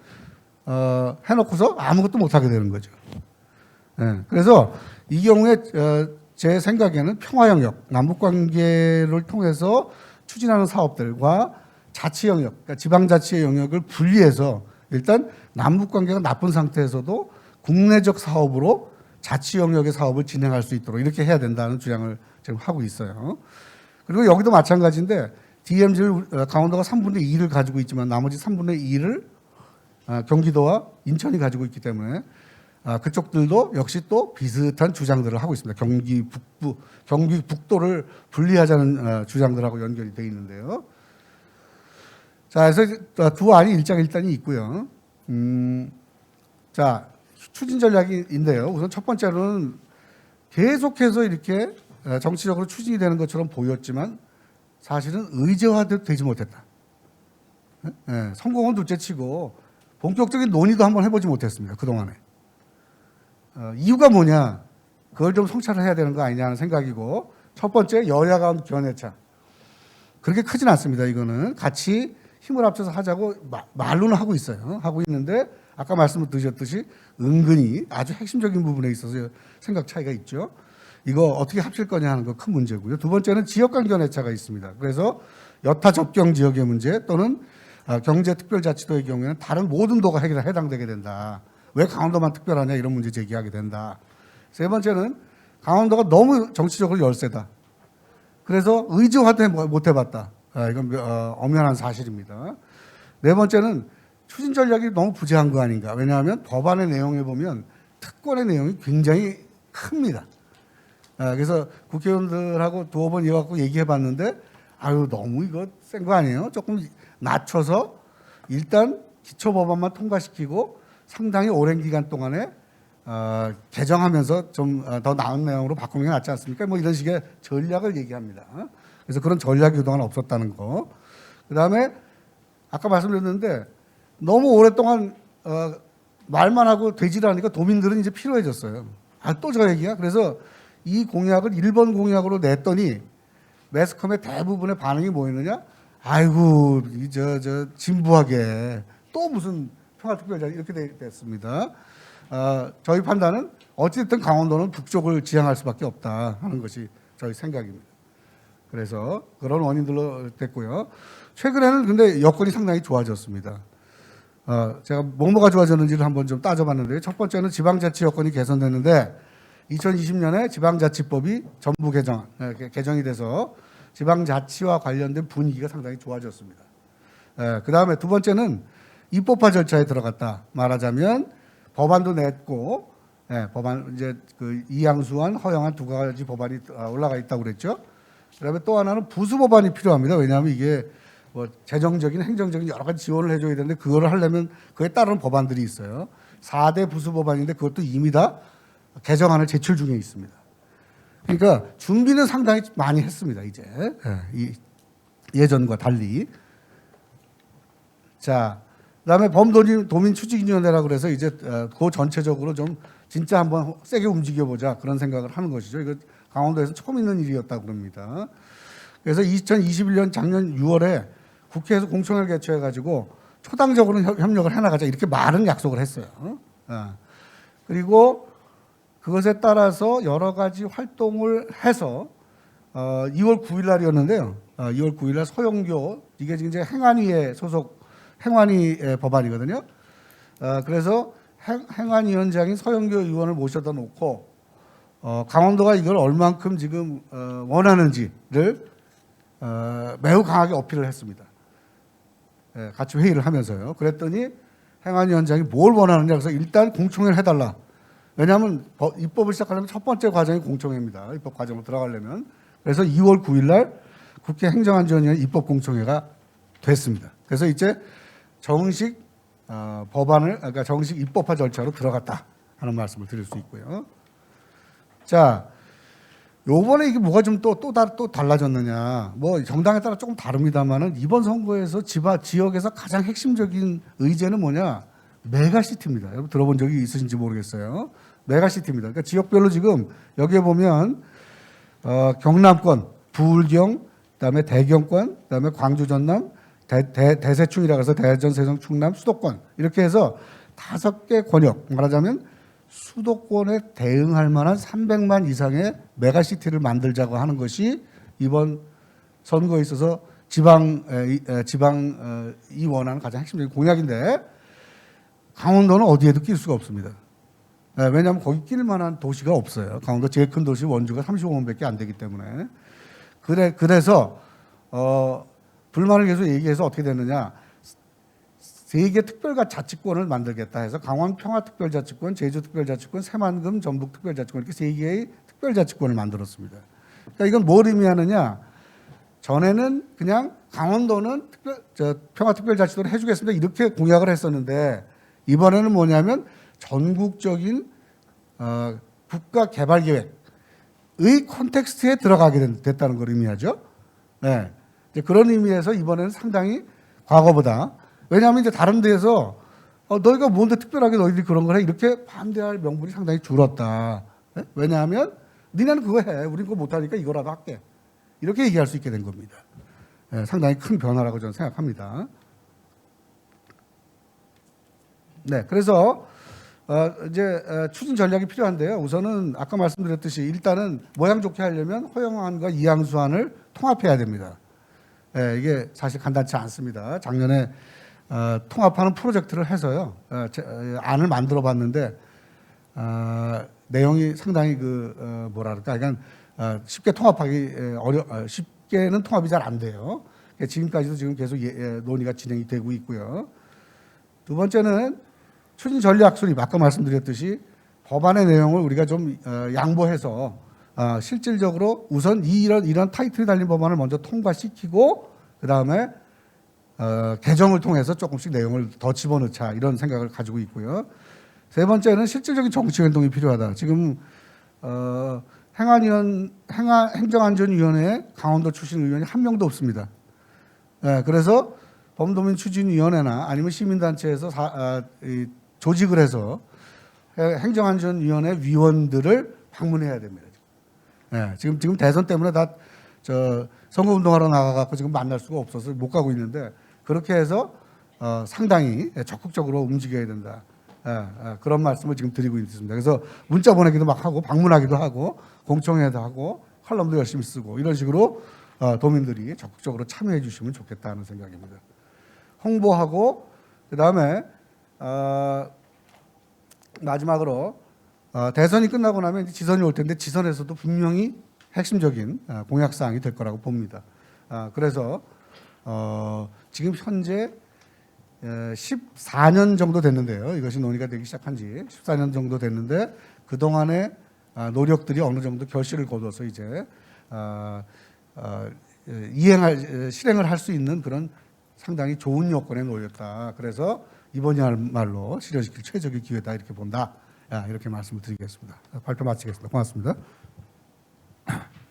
해놓고서 아무것도 못하게 되는 거죠. 그래서 이 경우에 제 생각에는 평화영역, 남북관계를 통해서 추진하는 사업들과 자치영역, 그러니까 지방자치의 영역을 분리해서 일단 남북관계가 나쁜 상태에서도 국내적 사업으로 자치영역의 사업을 진행할 수 있도록 이렇게 해야 된다는 주장을 지금 하고 있어요. 그리고 여기도 마찬가지인데 DMZ를 강원도가 3분의 2를 가지고 있지만 나머지 3분의 2를 경기도와 인천이 가지고 있기 때문에 그쪽들도 역시 또 비슷한 주장들을 하고 있습니다. 경기 북도를 분리하자는 주장들하고 연결이 되어 있는데요. 자, 그래서 두 안이 일장일단이 있고요. 자, 추진 전략인데요. 우선 첫 번째로는 계속해서 이렇게 정치적으로 추진이 되는 것처럼 보였지만 사실은 의제화되지 못했다. 예, 성공은 둘째치고 본격적인 논의도 한번 해보지 못했습니다. 그동안에. 이유가 뭐냐? 그걸 좀 성찰을 해야 되는 거 아니냐는 생각이고, 첫 번째 여야 간 견해차. 그렇게 크진 않습니다. 이거는 같이 힘을 합쳐서 하자고 말로는 하고 있어요. 하고 있는데 아까 말씀을 드렸듯이 은근히 아주 핵심적인 부분에 있어서 생각 차이가 있죠. 이거 어떻게 합칠 거냐 하는 거 큰 문제고요. 두 번째는 지역 간 견해차가 있습니다. 그래서 여타 접경 지역의 문제 또는 경제특별자치도의 경우에는 다른 모든 도가 해당되게 된다. 왜 강원도만 특별하냐 이런 문제 제기하게 된다. 세 번째는 강원도가 너무 정치적으로 열세다. 그래서 의제화도 못 해봤다. 이건 엄연한 사실입니다. 네 번째는 추진 전략이 너무 부재한 거 아닌가. 왜냐하면 법안의 내용에 보면 특권의 내용이 굉장히 큽니다. 그래서 국회의원들하고 두어 번 이어갖고 얘기해봤는데 아유 너무 이거 센 거 아니에요? 조금 낮춰서 일단 기초법안만 통과시키고 상당히 오랜 기간 동안에 개정하면서 좀 더 나은 내용으로 바꾸는 게 낫지 않습니까? 뭐 이런 식의 전략을 얘기합니다. 그래서 그런 전략이 그동안 없었다는 거. 그다음에 아까 말씀드렸는데 너무 오랫동안 말만 하고 되질 않으니까 도민들은 이제 피로해졌어요. 또 저 얘기야? 그래서 이 공약을 1번 공약으로 냈더니 매스컴의 대부분의 반응이 뭐였느냐? 아이고 저 진부하게 또 무슨 평화특별자치 이렇게 됐습니다. 저희 판단은 어찌됐든 강원도는 북쪽을 지향할 수밖에 없다 하는 것이 저희 생각입니다. 그래서 그런 원인들로 됐고요. 최근에는 근데 여건이 상당히 좋아졌습니다. 제가 뭐가 좋아졌는지를 한번 좀 따져봤는데 첫 번째는 지방자치 여건이 개선됐는데 2020년에 지방자치법이 전부 개정이 돼서 지방자치와 관련된 분위기가 상당히 좋아졌습니다. 그 다음에 두 번째는 입법화 절차에 들어갔다. 말하자면 법안도 냈고, 법안 이제 그 이양수안, 허영안 두 가지 법안이 올라가 있다고 그랬죠. 그다음에 또 하나는 부수 법안이 필요합니다. 왜냐하면 이게 뭐 재정적인, 행정적인 여러 가지 지원을 해줘야 되는데 그거를 하려면 그에 따른 법안들이 있어요. 4대 부수 법안인데 그것도 이미 다 개정안을 제출 중에 있습니다. 그러니까 준비는 상당히 많이 했습니다. 이제 예전과 달리. 자, 그다음에 범도민추진위원회라고 그래서 이제 그 전체적으로 좀 진짜 한번 세게 움직여보자 그런 생각을 하는 것이죠. 이거 강원도에서 처음 있는 일이었다고 그럽니다. 그래서 2021년 작년 6월에 국회에서 공청회를 개최해가지고 초당적으로 협력을 해나가자 이렇게 많은 약속을 했어요. 그리고 그것에 따라서 여러 가지 활동을 해서 2월 9일 날이었는데요. 2월 9일 날 서영교 이게 지금 이제 행안위에 소속 행안위 법안이거든요. 그래서 행안위원장인 서영교 의원을 모셔다 놓고 강원도가 이걸 얼만큼 지금 원하는지를 매우 강하게 어필을 했습니다. 같이 회의를 하면서요. 그랬더니 행안위원장이 뭘 원하느냐 그래서 일단 공청회를 해달라. 왜냐하면 입법을 시작하려면 첫 번째 과정이 공청회입니다. 입법 과정으로 들어가려면. 그래서 2월 9일 날 국회 행정안전위원회 입법 공청회가 됐습니다. 그래서 이제 정식 법안을 그러니까 정식 입법화 절차로 들어갔다 하는 말씀을 드릴 수 있고요. 자, 요번에 이게 뭐가 좀 또 달라졌느냐? 뭐 정당에 따라 조금 다릅니다만은 이번 선거에서 지역에서 가장 핵심적인 의제는 뭐냐? 메가시티입니다. 여러분 들어본 적이 있으신지 모르겠어요. 메가시티입니다. 그러니까 지역별로 지금 여기에 보면 경남권, 부울경, 그다음에 대경권, 그다음에 광주, 전남, 대세충이라고 해서 대전, 세종, 충남, 수도권 이렇게 해서 5개 권역 말하자면 수도권에 대응할 만한 300만 이상의 메가시티를 만들자고 하는 것이 이번 선거에 있어서 지방이 원하는 가장 핵심적인 공약인데 강원도는 어디에도 낄 수가 없습니다. 왜냐하면 거기 낄 만한 도시가 없어요. 강원도 제일 큰 도시 원주가 35만 밖에 안 되기 때문에. 그래서 불만을 계속 얘기해서 어떻게 됐느냐. 3개 특별자치권을 만들겠다 해서 강원 평화특별자치권, 제주특별자치권, 새만금 전북특별자치권 이렇게 3개의 특별자치권을 만들었습니다. 그러니까 이건 뭘 의미하느냐. 전에는 그냥 강원도는 평화특별자치도를 해주겠습니다. 이렇게 공약을 했었는데 이번에는 뭐냐면 전국적인 국가개발계획의 콘텍스트에 들어가게 됐다는 걸 의미하죠. 네. 이제 그런 의미에서 이번에는 상당히 과거보다, 왜냐하면 이제 다른 데에서 너희가 뭔데 특별하게 너희들이 그런 걸 해? 이렇게 반대할 명분이 상당히 줄었다. 예? 왜냐하면 니네는 그거 해. 우린 그거 못하니까 이거라도 할게. 이렇게 얘기할 수 있게 된 겁니다. 예, 상당히 큰 변화라고 저는 생각합니다. 네, 그래서 이제 추진 전략이 필요한데요. 우선은 아까 말씀드렸듯이 일단은 모양 좋게 하려면 허영안과 이항수안을 통합해야 됩니다. 예, 이게 사실 간단치 않습니다. 작년에 통합하는 프로젝트를 해서요, 안을 만들어 봤는데 내용이 상당히 뭐랄까, 그러니까 쉽게 통합하기 쉽게는 통합이 잘 안 돼요. 지금까지도 지금 계속 논의가 진행이 되고 있고요. 두 번째는 추진 전략 수립, 아까 말씀드렸듯이 법안의 내용을 우리가 좀 양보해서 실질적으로 우선 이런 타이틀이 달린 법안을 먼저 통과시키고 그 다음에 개정을 통해서 조금씩 내용을 더 집어넣자, 이런 생각을 가지고 있고요. 세 번째는 실질적인 정치 행동이 필요하다. 지금 행정안전위원회에 강원도 출신 의원이 한 명도 없습니다. 그래서 범도민 추진위원회나 아니면 시민단체에서 조직을 해서 행정안전위원회 위원들을 방문해야 됩니다. 지금 대선 때문에 다 선거운동하러 나가갖고 지금 만날 수가 없어서 못 가고 있는데, 그렇게 해서 상당히 적극적으로 움직여야 된다. 그런 말씀을 지금 드리고 있습니다. 그래서 문자 보내기도 막 하고, 방문하기도 하고, 공청회도 하고, 칼럼도 열심히 쓰고, 이런 식으로 도민들이 적극적으로 참여해 주시면 좋겠다는 생각입니다. 홍보하고, 그 다음에 마지막으로 대선이 끝나고 나면 이제 지선이 올 텐데, 지선에서도 분명히 핵심적인 공약사항이 될 거라고 봅니다. 그래서 지금 현재 14년 정도 됐는데요. 이것이 논의가 되기 시작한 지 14년 정도 됐는데, 그동안의 노력들이 어느 정도 결실을 거둬서 이제 실행을 할 수 있는 그런 상당히 좋은 여건에 놓였다. 그래서 이번이야말로 실현시킬 최적의 기회다, 이렇게 본다. 이렇게 말씀을 드리겠습니다. 발표 마치겠습니다. 고맙습니다.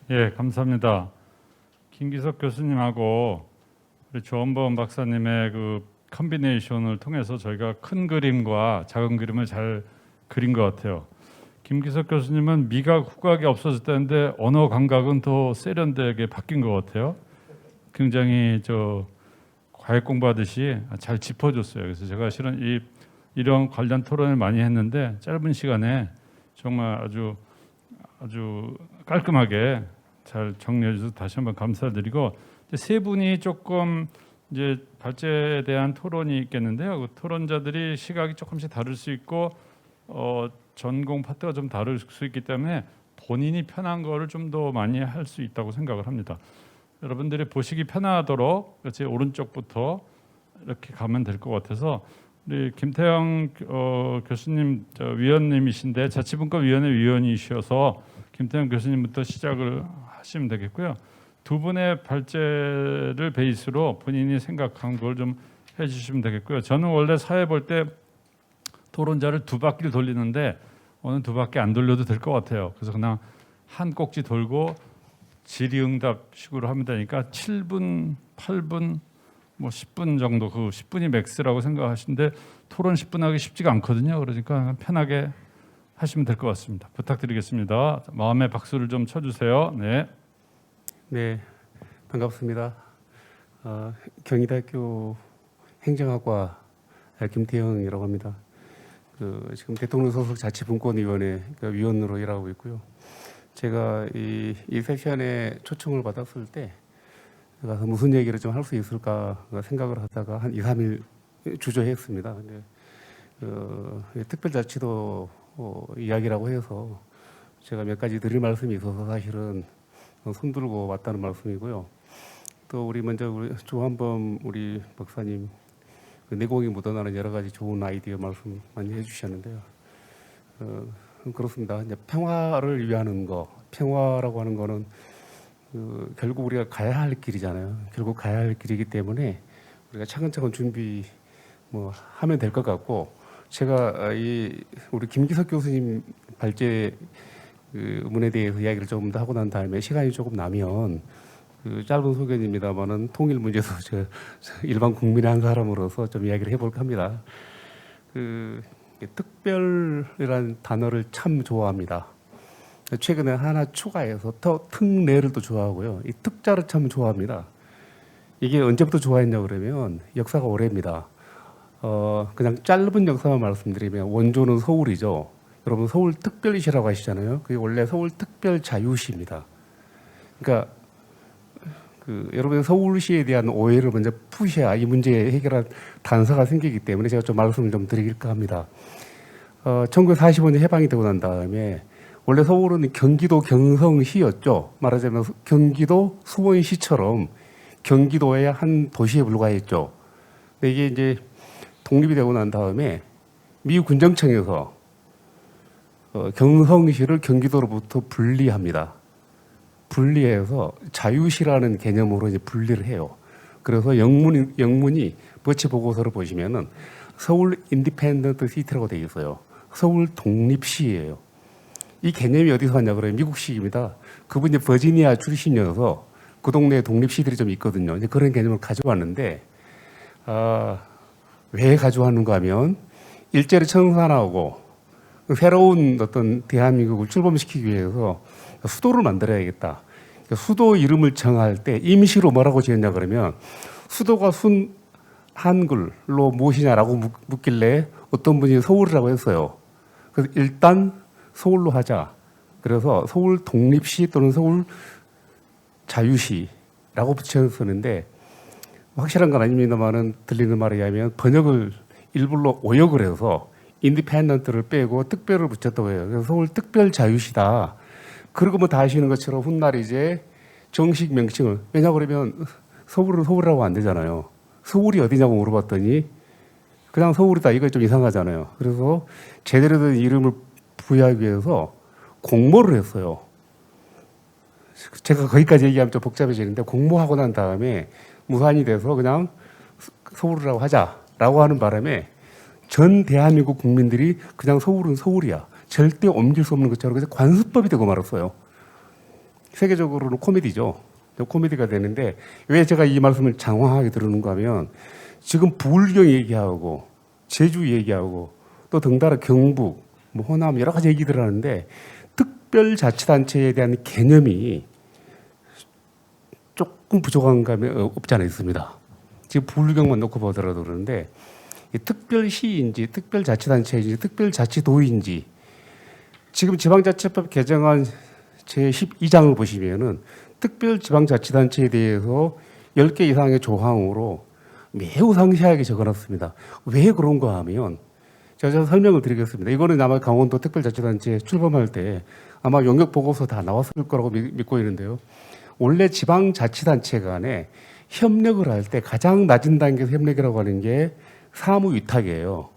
예, 감사합니다. 김기석 교수님하고 우리 조원범 박사님의 그 컨비네이션을 통해서 저희가 큰 그림과 작은 그림을 잘 그린 것 같아요. 김기석 교수님은 미각 후각이 없어졌다는데 언어 감각은 더 세련되게 바뀐 것 같아요. 굉장히 과외 공부하듯이 잘 짚어줬어요. 그래서 제가 실은 이런 관련 토론을 많이 했는데 짧은 시간에 정말 아주 깔끔하게 잘 정리해 주셔서 다시 한번 감사드리고, 세 분이 조금 이제 발제에 대한 토론이 있겠는데요. 그 토론자들이 시각이 조금씩 다를 수 있고 전공 파트가 좀 다를 수 있기 때문에 본인이 편한 거를 좀 더 많이 할 수 있다고 생각을 합니다. 여러분들이 보시기 편하도록 그렇지, 오른쪽부터 이렇게 가면 될 것 같아서, 우리 김태형 교수님 위원님이신데 자치분과위원회 위원이셔서 김태형 교수님부터 시작을 하시면 되겠고요. 두 분의 발제를 베이스로 본인이 생각한 걸 좀 해주시면 되겠고요. 저는 원래 사회 볼 때 토론자를 두 바퀴를 돌리는데 오늘 두 바퀴 안 돌려도 될 것 같아요. 그래서 그냥 한 꼭지 돌고 질의응답식으로 하면 되니까 7분, 8분, 뭐 10분 정도, 그 10분이 맥스라고 생각하시는데 토론 10분 하기 쉽지가 않거든요. 그러니까 편하게 하시면 될 것 같습니다. 부탁드리겠습니다. 마음의 박수를 좀 쳐주세요. 네. 네, 반갑습니다. 경희대학교 행정학과 김태형이라고 합니다. 지금 대통령 소속 자치분권위원회 위원으로 일하고 있고요. 제가 이 세션에 초청을 받았을 때 가서 무슨 얘기를 좀 할 수 있을까 생각을 하다가 한 2, 3일 주저했습니다. 근데 특별자치도 이야기라고 해서 제가 몇 가지 드릴 말씀이 있어서 사실은 손들고 왔다는 말씀이고요. 또 우리 조한범 우리 박사님 내공이 묻어나는 여러 가지 좋은 아이디어 말씀 많이 해주셨는데요. 그렇습니다. 이제 평화를 위하는 거, 평화라고 하는 거는 결국 우리가 가야 할 길이잖아요. 결국 가야 할 길이기 때문에 우리가 차근차근 준비 하면 될 것 같고, 제가 우리 김기석 교수님 발제 문에 대해서 이야기를 조금 더 하고 난 다음에 시간이 조금 나면 그 짧은 소견입니다만은 통일 문제에서 저 일반 국민의 한 사람으로서 좀 이야기를 해볼까 합니다. 그 특별이라는 단어를 참 좋아합니다. 최근에 하나 추가해서 더 특례를 또 좋아하고요. 이 특자를 참 좋아합니다. 이게 언제부터 좋아했냐 그러면 역사가 오래입니다. 그냥 짧은 역사만 말씀드리면 원조는 서울이죠. 여러분 서울특별시라고 하시잖아요. 그게 원래 서울특별자유시입니다. 그러니까 여러분 서울시에 대한 오해를 먼저 푸셔야 이 문제 해결할 단서가 생기기 때문에 제가 좀 말씀을 좀 드릴까 합니다. 1945년 해방이 되고 난 다음에 원래 서울은 경기도 경성시였죠. 말하자면 경기도 수원시처럼 경기도의 한 도시에 불과했죠. 근데 이게 이제 독립이 되고 난 다음에 미국 군정청에서 경성시를 경기도로부터 분리합니다. 분리해서 자유시라는 개념으로 이제 분리를 해요. 그래서 영문이 버치 보고서를 보시면은 서울 인디펜던트 시티라고 되어 있어요. 서울 독립시예요. 이 개념이 어디서 왔냐 그러면 미국식입니다. 그분이 버지니아 출신이어서 그 동네에 독립시들이 좀 있거든요. 이제 그런 개념을 가져왔는데 왜 가져왔는가 하면 일제를 청산하고 새로운 어떤 대한민국을 출범시키기 위해서 수도를 만들어야겠다. 수도 이름을 정할 때 임시로 뭐라고 지었냐 그러면 수도가 순 한글로 무엇이냐라고 묻길래 어떤 분이 서울이라고 했어요. 그래서 일단 서울로 하자. 그래서 서울 독립시 또는 서울 자유시라고 붙였었는데 확실한 건 아닙니다만은 들리는 말에 의하면 번역을 일부러 오역을 해서 인디펜던트를 빼고 특별을 붙였다고 해요. 그래서 서울 특별자유시다. 그러고 뭐 다 아시는 것처럼 훗날 이제 정식 명칭을 왜냐 그러면 서울은 서울이라고 안 되잖아요. 서울이 어디냐고 물어봤더니 그냥 서울이다. 이거 좀 이상하잖아요. 그래서 제대로 된 이름을 부여하기 위해서 공모를 했어요. 제가 거기까지 얘기하면 좀 복잡해지는데 공모하고 난 다음에 무산이 돼서 그냥 서울이라고 하자라고 하는 바람에 전 대한민국 국민들이 그냥 서울은 서울이야. 절대 옮길 수 없는 것처럼 그래서 관습법이 되고 말았어요. 세계적으로는 코미디죠. 코미디가 되는데 왜 제가 이 말씀을 장황하게 들었는가 하면 지금 부울경 얘기하고 제주 얘기하고 또 덩달아 경북, 뭐 호남 여러 가지 얘기들 하는데 특별자치단체에 대한 개념이 조금 부족한 감이 없지 않아 있습니다. 지금 부울경만 놓고 보더라도 그러는데 특별시인지 특별자치단체인지 특별자치도인지 지금 지방자치법 개정안 제12장을 보시면은 특별지방자치단체에 대해서 10개 이상의 조항으로 매우 상세하게 적어놨습니다. 왜 그런가 하면 제가 설명을 드리겠습니다. 이거는 아마 강원도 특별자치단체 출범할 때 아마 용역 보고서 다 나왔을 거라고 믿고 있는데요. 원래 지방자치단체 간에 협력을 할 때 가장 낮은 단계에서 협력이라고 하는 게 사무위탁이에요.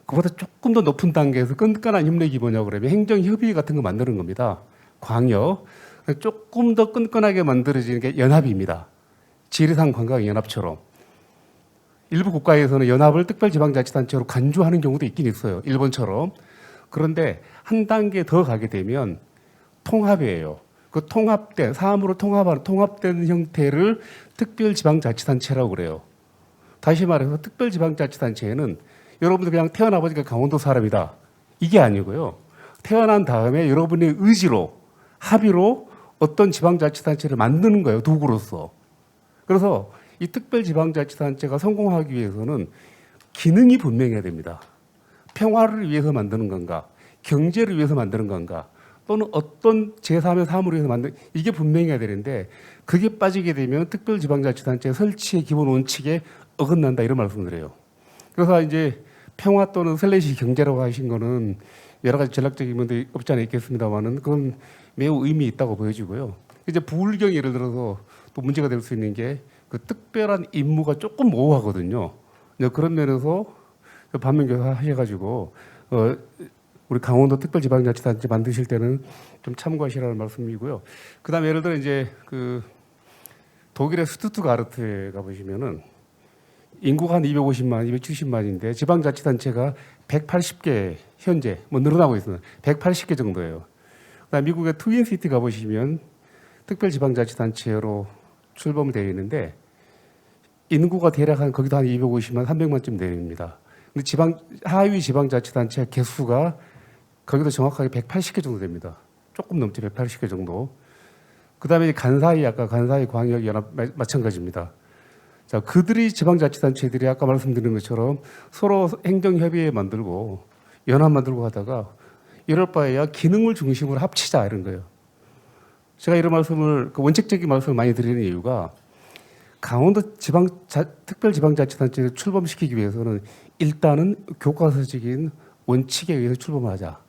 그보다 조금 더 높은 단계에서 끈끈한 협력이 뭐냐고 그러면 행정협의 같은 거 만드는 겁니다. 광역. 조금 더 끈끈하게 만들어지는 게 연합입니다. 지리산 관광연합처럼. 일부 국가에서는 연합을 특별지방자치단체로 간주하는 경우도 있긴 있어요. 일본처럼. 그런데 한 단계 더 가게 되면 통합이에요. 그 통합된, 사무로 통합된 형태를 특별지방자치단체라고 그래요. 다시 말해서 특별지방자치단체에는 여러분들 그냥 태어나 보니까 강원도 사람이다. 이게 아니고요. 태어난 다음에 여러분의 의지로, 합의로 어떤 지방자치단체를 만드는 거예요. 도구로서. 그래서 이 특별지방자치단체가 성공하기 위해서는 기능이 분명해야 됩니다. 평화를 위해서 만드는 건가, 경제를 위해서 만드는 건가, 또는 어떤 제3의 사무를 위해서 만드는 이게 분명해야 되는데 그게 빠지게 되면 특별지방자치단체 설치의 기본 원칙에 어긋난다 이런 말씀을 드려요. 그래서 이제 평화 또는 슬래시 경제라고 하신 거는 여러 가지 전략적인 면도 없지 않아 있겠습니다만은 그건 매우 의미 있다고 보여지고요. 이제 부울경 예를 들어서 또 문제가 될 수 있는 게 그 특별한 임무가 조금 모호하거든요. 그런 면에서 반면교사 하셔가지고 우리 강원도 특별지방자치단체 만드실 때는 좀 참고하시라는 말씀이고요. 그다음에 예를 들어 이제 그 독일의 스투트가르트에 가보시면은 인구가 한 250만, 270만인데 지방자치단체가 180개 현재 뭐 늘어나고 있습니다. 180개 정도예요. 그다음 미국의 트윈시티 가보시면 특별지방자치단체로 출범되어 있는데 인구가 대략 한 거기도 한 250만, 300만쯤 됩니다. 근데 하위 지방자치단체 개수가 거기도 정확하게 180개 정도 됩니다. 조금 넘지 180개 정도. 그다음에 아까 간사이 광역연합 마찬가지입니다. 자, 그들이 지방자치단체들이 아까 말씀드린 것처럼 서로 행정협의회 만들고 연합 만들고 하다가 이럴 바에야 기능을 중심으로 합치자 이런 거예요. 제가 이런 말씀을 원칙적인 말씀을 많이 드리는 이유가 강원도 특별지방자치단체를 출범시키기 위해서는 일단은 교과서적인 원칙에 의해서 출범을 하자.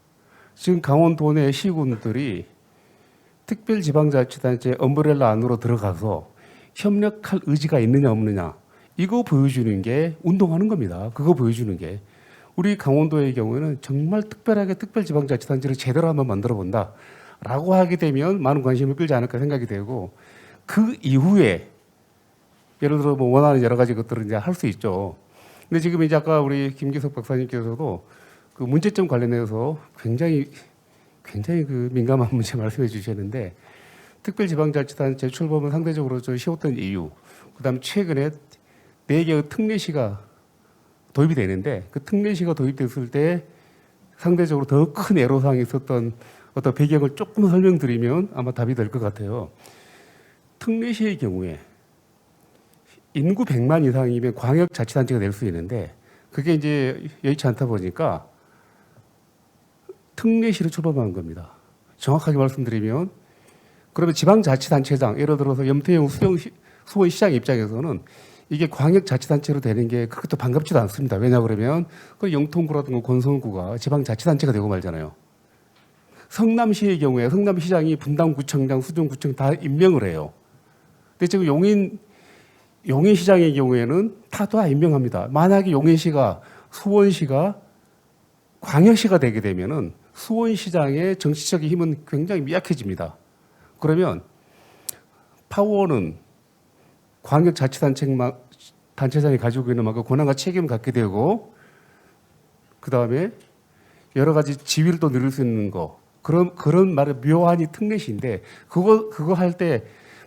지금 강원도 내 시군들이 특별지방자치단체 엄브렐라 안으로 들어가서 협력할 의지가 있느냐 없느냐 이거 보여주는 게 운동하는 겁니다. 그거 보여주는 게 우리 강원도의 경우에는 정말 특별하게 특별지방자치단체를 제대로 한번 만들어 본다라고 하게 되면 많은 관심을 끌지 않을까 생각이 되고 그 이후에 예를 들어 뭐 원하는 여러 가지 것들을 이제 할 수 있죠. 근데 지금 이제 아까 우리 김기석 박사님께서도 그 문제점 관련해서 굉장히 그 민감한 문제 말씀해 주셨는데 특별지방자치단체 출범은 상대적으로 좀 쉬웠던 이유, 그다음 최근에 4개의 특례시가 도입이 되는데 그 특례시가 도입됐을 때 상대적으로 더 큰 애로사항이 있었던 어떤 배경을 조금 설명드리면 아마 답이 될 것 같아요. 특례시의 경우에 인구 100만 이상이면 광역자치단체가 될 수 있는데 그게 이제 여의치 않다 보니까 특례시를 출범한 겁니다. 정확하게 말씀드리면 그러면 지방자치단체장 예를 들어서 염태영 수원시장 입장에서는 이게 광역자치단체로 되는 게 그렇게 반갑지도 않습니다. 왜냐 그러면 그 영통구라든가 권성구가 지방자치단체가 되고 말잖아요. 성남시의 경우에 성남시장이 분당구청장, 수정구청 다 임명을 해요. 근데 지금 용인시장의 경우에는 다 임명합니다. 만약에 용인시가 수원시가 광역시가 되게 되면은 수원시장의 정치적인 힘은 굉장히 미약해집니다. 그러면 파워는 광역자치단체장이 가지고 있는 만큼 권한과 책임을 갖게 되고 그 다음에 여러 가지 지위를 또 누릴 수 있는 거 그런 말의 묘한이 특례시인데 그거 할 때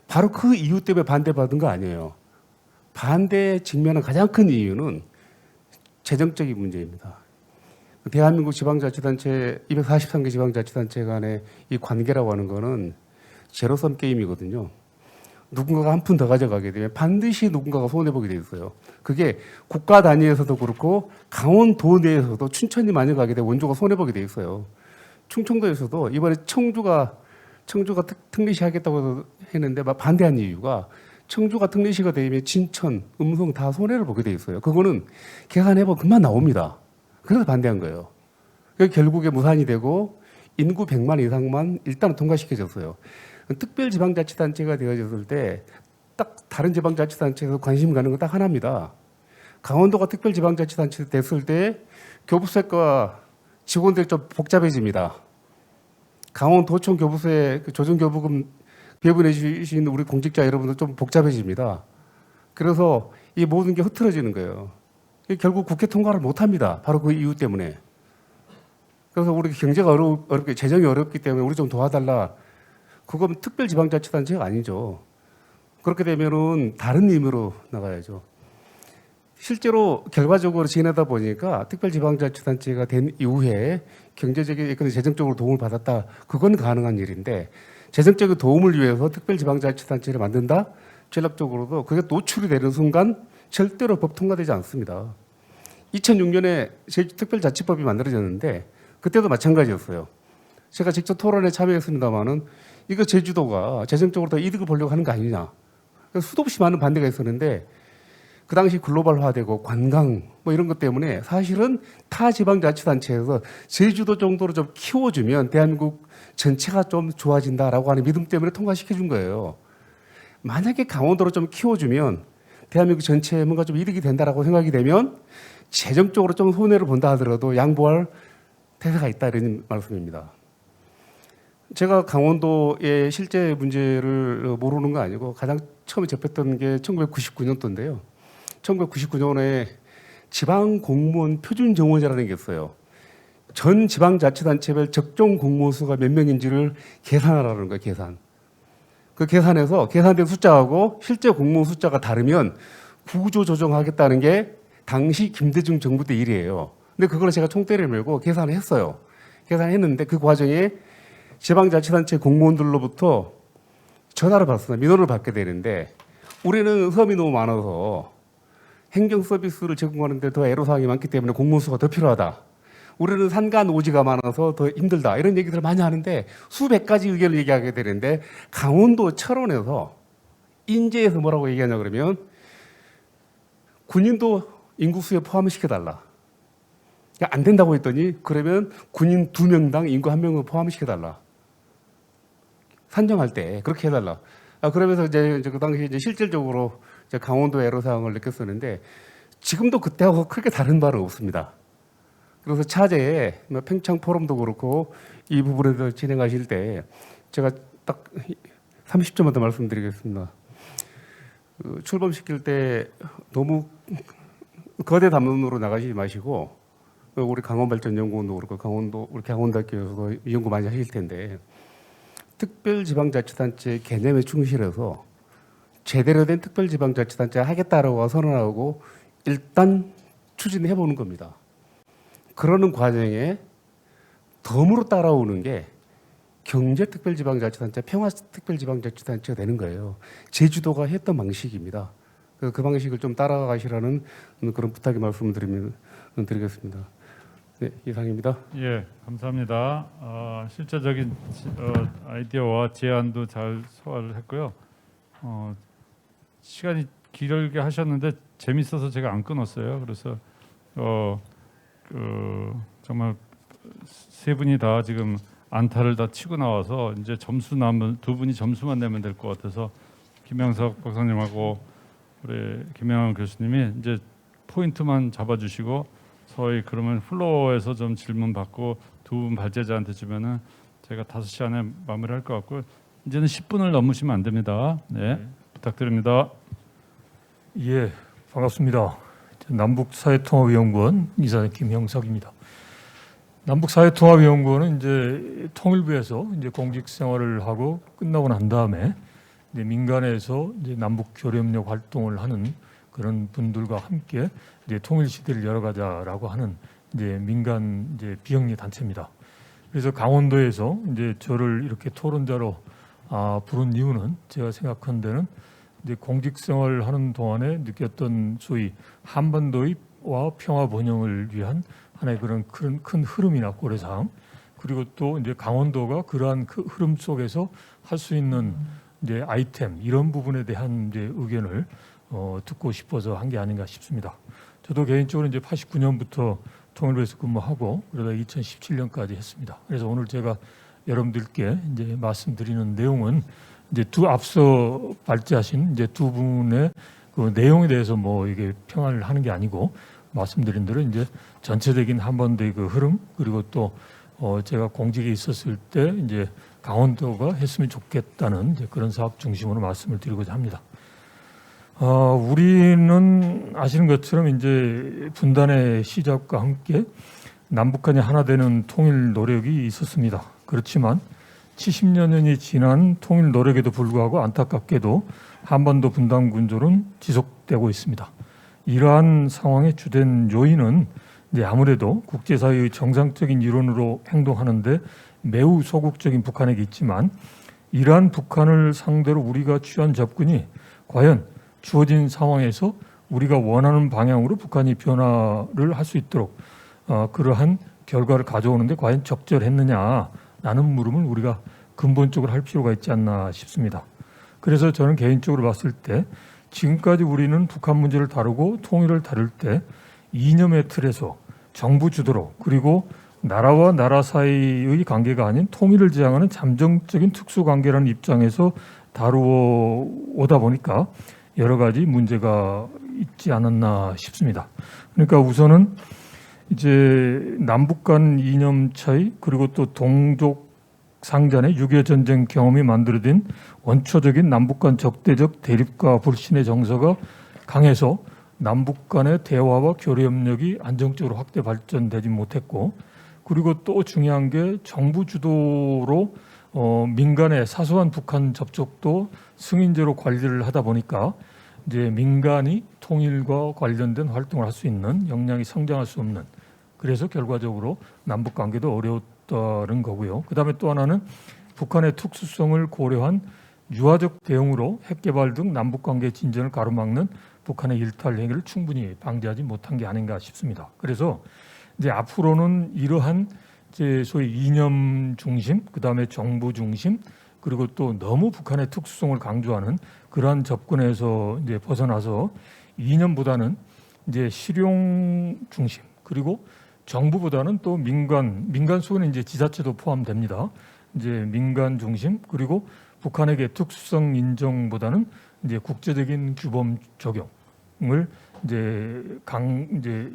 바로 그 이유 때문에 반대받은 거 아니에요. 반대에 직면한 가장 큰 이유는 재정적인 문제입니다. 대한민국 지방자치단체 243개 지방자치단체 간의 이 관계라고 하는 거는 제로섬 게임이거든요. 누군가가 한 푼 더 가져가게 되면 반드시 누군가가 손해보게 돼 있어요. 그게 국가 단위에서도 그렇고 강원도 내에서도 춘천이 많이 가게 되면 원조가 손해보게 돼 있어요. 충청도에서도 이번에 청주가 특례시 하겠다고 했는데 막 반대한 이유가 청주가 특례시가 되면 진천, 음성 다 손해를 보게 돼 있어요. 그거는 계산해보면 금방 나옵니다. 그래서 반대한 거예요. 결국에 무산이 되고 인구 100만 이상만 일단 통과시켜줬어요. 특별지방자치단체가 되어졌을 때 딱 다른 지방자치단체에서 관심 가는 건 딱 하나입니다. 강원도가 특별지방자치단체 됐을 때 교부세과 직원들이 좀 복잡해집니다. 강원도청 교부세 조정교부금 배분해 주신 우리 공직자 여러분들 좀 복잡해집니다. 그래서 이 모든 게 흐트러지는 거예요. 결국 국회 통과를 못합니다. 바로 그 이유 때문에. 그래서 우리 경제가 어렵게 재정이 어렵기 때문에 우리 좀 도와달라. 그건 특별지방자치단체가 아니죠. 그렇게 되면은 다른 의미로 나가야죠. 실제로 결과적으로 지내다 보니까 특별지방자치단체가 된 이후에 경제적인 재정적으로 도움을 받았다. 그건 가능한 일인데 재정적인 도움을 위해서 특별지방자치단체를 만든다? 전략적으로도 그게 노출이 되는 순간 절대로 법 통과되지 않습니다. 2006년에 특별자치법이 만들어졌는데 그때도 마찬가지였어요. 제가 직접 토론에 참여했습니다마는 이거 제주도가 재정적으로 더 이득을 보려고 하는 거 아니냐. 수도 없이 많은 반대가 있었는데 그 당시 글로벌화되고 관광 뭐 이런 것 때문에 사실은 타 지방자치단체에서 제주도 정도로 좀 키워주면 대한민국 전체가 좀 좋아진다라고 하는 믿음 때문에 통과시켜준 거예요. 만약에 강원도로 좀 키워주면 대한민국 전체에 뭔가 좀 이득이 된다라고 생각이 되면 재정적으로 좀 손해를 본다 하더라도 양보할 태세가 있다 이런 말씀입니다. 제가 강원도의 실제 문제를 모르는 거 아니고 가장 처음에 접했던 게 1999년도인데요. 1999년에 지방공무원 표준정원제라는 게 있어요. 전 지방자치단체별 적정 공무원 수가 몇 명인지를 계산하라는 거예요. 계산. 그 계산해서 계산된 숫자하고 실제 공무원 숫자가 다르면 구조 조정하겠다는 게 당시 김대중 정부 때 일이에요. 근데 그걸 제가 총대를 메고 계산을 했어요. 계산했는데 그 과정에 지방자치단체 공무원들로부터 전화를 받습니다. 민원을 받게 되는데 우리는 서민이 너무 많아서 행정 서비스를 제공하는데 더 애로사항이 많기 때문에 공무원 수가 더 필요하다. 우리는 산간 오지가 많아서 더 힘들다. 이런 얘기들을 많이 하는데 수백 가지 의견을 얘기하게 되는데 강원도 철원에서 인제에서 뭐라고 얘기하냐 그러면 군인도 인구수에 포함시켜달라. 안 된다고 했더니 그러면 군인 2명당 인구 1명을 포함시켜달라. 산정할 때 그렇게 해달라. 그러면서 이제 그 당시 이제 실질적으로 이제 강원도 애로사항을 느꼈었는데 지금도 그때하고 크게 다른 바는 없습니다. 그래서 차제에 평창 포럼도 그렇고 이 부분에 대해서 진행하실 때 제가 딱 30초만 더 말씀드리겠습니다. 출범시킬 때 너무 거대 담론으로 나가시지 마시고 우리 강원발전연구원도 그렇고 우리 강원대학교에서도 연구 많이 하실 텐데 특별지방자치단체 개념에 충실해서 제대로 된 특별지방자치단체 하겠다라고 선언하고 일단 추진해 보는 겁니다. 그러는 과정에 덤으로 따라오는 게 경제특별지방자치단체, 평화특별지방자치단체가 되는 거예요. 제주도가 했던 방식입니다. 그 방식을 좀 따라가시라는 그런 부탁의 말씀을 드리겠습니다. 네, 이상입니다. 예, 감사합니다. 실제적인 아이디어와 제안도 잘 소화를 했고요. 시간이 길게 하셨는데 재밌어서 제가 안 끊었어요. 그래서 정말 세 분이 다 지금 안타를 다 치고 나와서 이제 점수 남은 두 분이 점수만 내면 될 것 같아서 김영석 박사님하고 우리 김영환 교수님이 이제 포인트만 잡아주시고 저희 그러면 플로어에서 좀 질문 받고 두 분 발제자한테 주면은 제가 5시 안에 마무리할 것 같고 이제는 10분을 넘으시면 안 됩니다. 네, 부탁드립니다. 예, 반갑습니다. 남북사회통합위원권 이사장 김형석입니다. 남북사회통합위원권은 이제 통일부에서 이제 공직 생활을 하고 끝나고 난 다음에 이제 민간에서 이제 남북 교류협력 활동을 하는 그런 분들과 함께 이제 통일 시대를 열어가자라고 하는 이제 민간 이제 비영리 단체입니다. 그래서 강원도에서 이제 저를 이렇게 토론자로 부른 이유는 제가 생각한 데는 이제 공직 생활을 하는 동안에 느꼈던 소위 한반도와 평화 번영을 위한 하나의 그런 큰 흐름이나 고려사항, 그리고 또 이제 강원도가 그러한 그 흐름 속에서 할 수 있는 이제 아이템 이런 부분에 대한 이제 의견을 듣고 싶어서 한 게 아닌가 싶습니다. 저도 개인적으로 이제 89년부터 통일부에서 근무하고 그러다 2017년까지 했습니다. 그래서 오늘 제가 여러분들께 이제 말씀드리는 내용은 이제 앞서 발제하신 이제 두 분의 그 내용에 대해서 뭐 이게 평가를 하는 게 아니고 말씀드린 대로 이제 전체적인 한반도의 그 흐름, 그리고 또 제가 공직에 있었을 때 이제 강원도가 했으면 좋겠다는 이제 그런 사업 중심으로 말씀을 드리고자 합니다. 우리는 아시는 것처럼 이제 분단의 시작과 함께 남북 간이 하나 되는 통일 노력이 있었습니다. 그렇지만 70년이 지난 통일 노력에도 불구하고 안타깝게도 한반도 분단 군조는 지속되고 있습니다. 이러한 상황의 주된 요인은 이제 아무래도 국제사회의 정상적인 이론으로 행동하는데 매우 소극적인 북한에게 있지만, 이러한 북한을 상대로 우리가 취한 접근이 과연 주어진 상황에서 우리가 원하는 방향으로 북한이 변화를 할 수 있도록 그러한 결과를 가져오는데 과연 적절했느냐라는 물음을 우리가 근본적으로 할 필요가 있지 않나 싶습니다. 그래서 저는 개인적으로 봤을 때 지금까지 우리는 북한 문제를 다루고 통일을 다룰 때 이념의 틀에서 정부 주도로, 그리고 나라와 나라 사이의 관계가 아닌 통일을 지향하는 잠정적인 특수관계라는 입장에서 다루어 오다 보니까 여러 가지 문제가 있지 않았나 싶습니다. 그러니까 우선은 이제 남북 간 이념 차이, 그리고 또 동족 상잔의 6.25 전쟁 경험이 만들어진 원초적인 남북 간 적대적 대립과 불신의 정서가 강해서 남북 간의 대화와 교류 협력이 안정적으로 확대 발전되지 못했고, 그리고 또 중요한 게 정부 주도로 민간의 사소한 북한 접촉도 승인제로 관리를 하다 보니까 이제 민간이 통일과 관련된 활동을 할 수 있는 역량이 성장할 수 없는, 그래서 결과적으로 남북 관계도 어려웠다는 거고요. 그다음에 또 하나는 북한의 특수성을 고려한 유화적 대응으로 핵 개발 등 남북 관계 진전을 가로막는 북한의 일탈 행위를 충분히 방지하지 못한 게 아닌가 싶습니다. 그래서 이제 앞으로는 이러한 이제 소위 이념 중심, 그다음에 정부 중심, 그리고 또 너무 북한의 특수성을 강조하는 그러한 접근에서 이제 벗어나서 이념보다는 이제 실용 중심, 그리고 정부보다는 또 민간 속에는 이제 지자체도 포함됩니다. 이제 민간 중심, 그리고 북한에게 특수성 인정보다는 이제 국제적인 규범 적용을 이제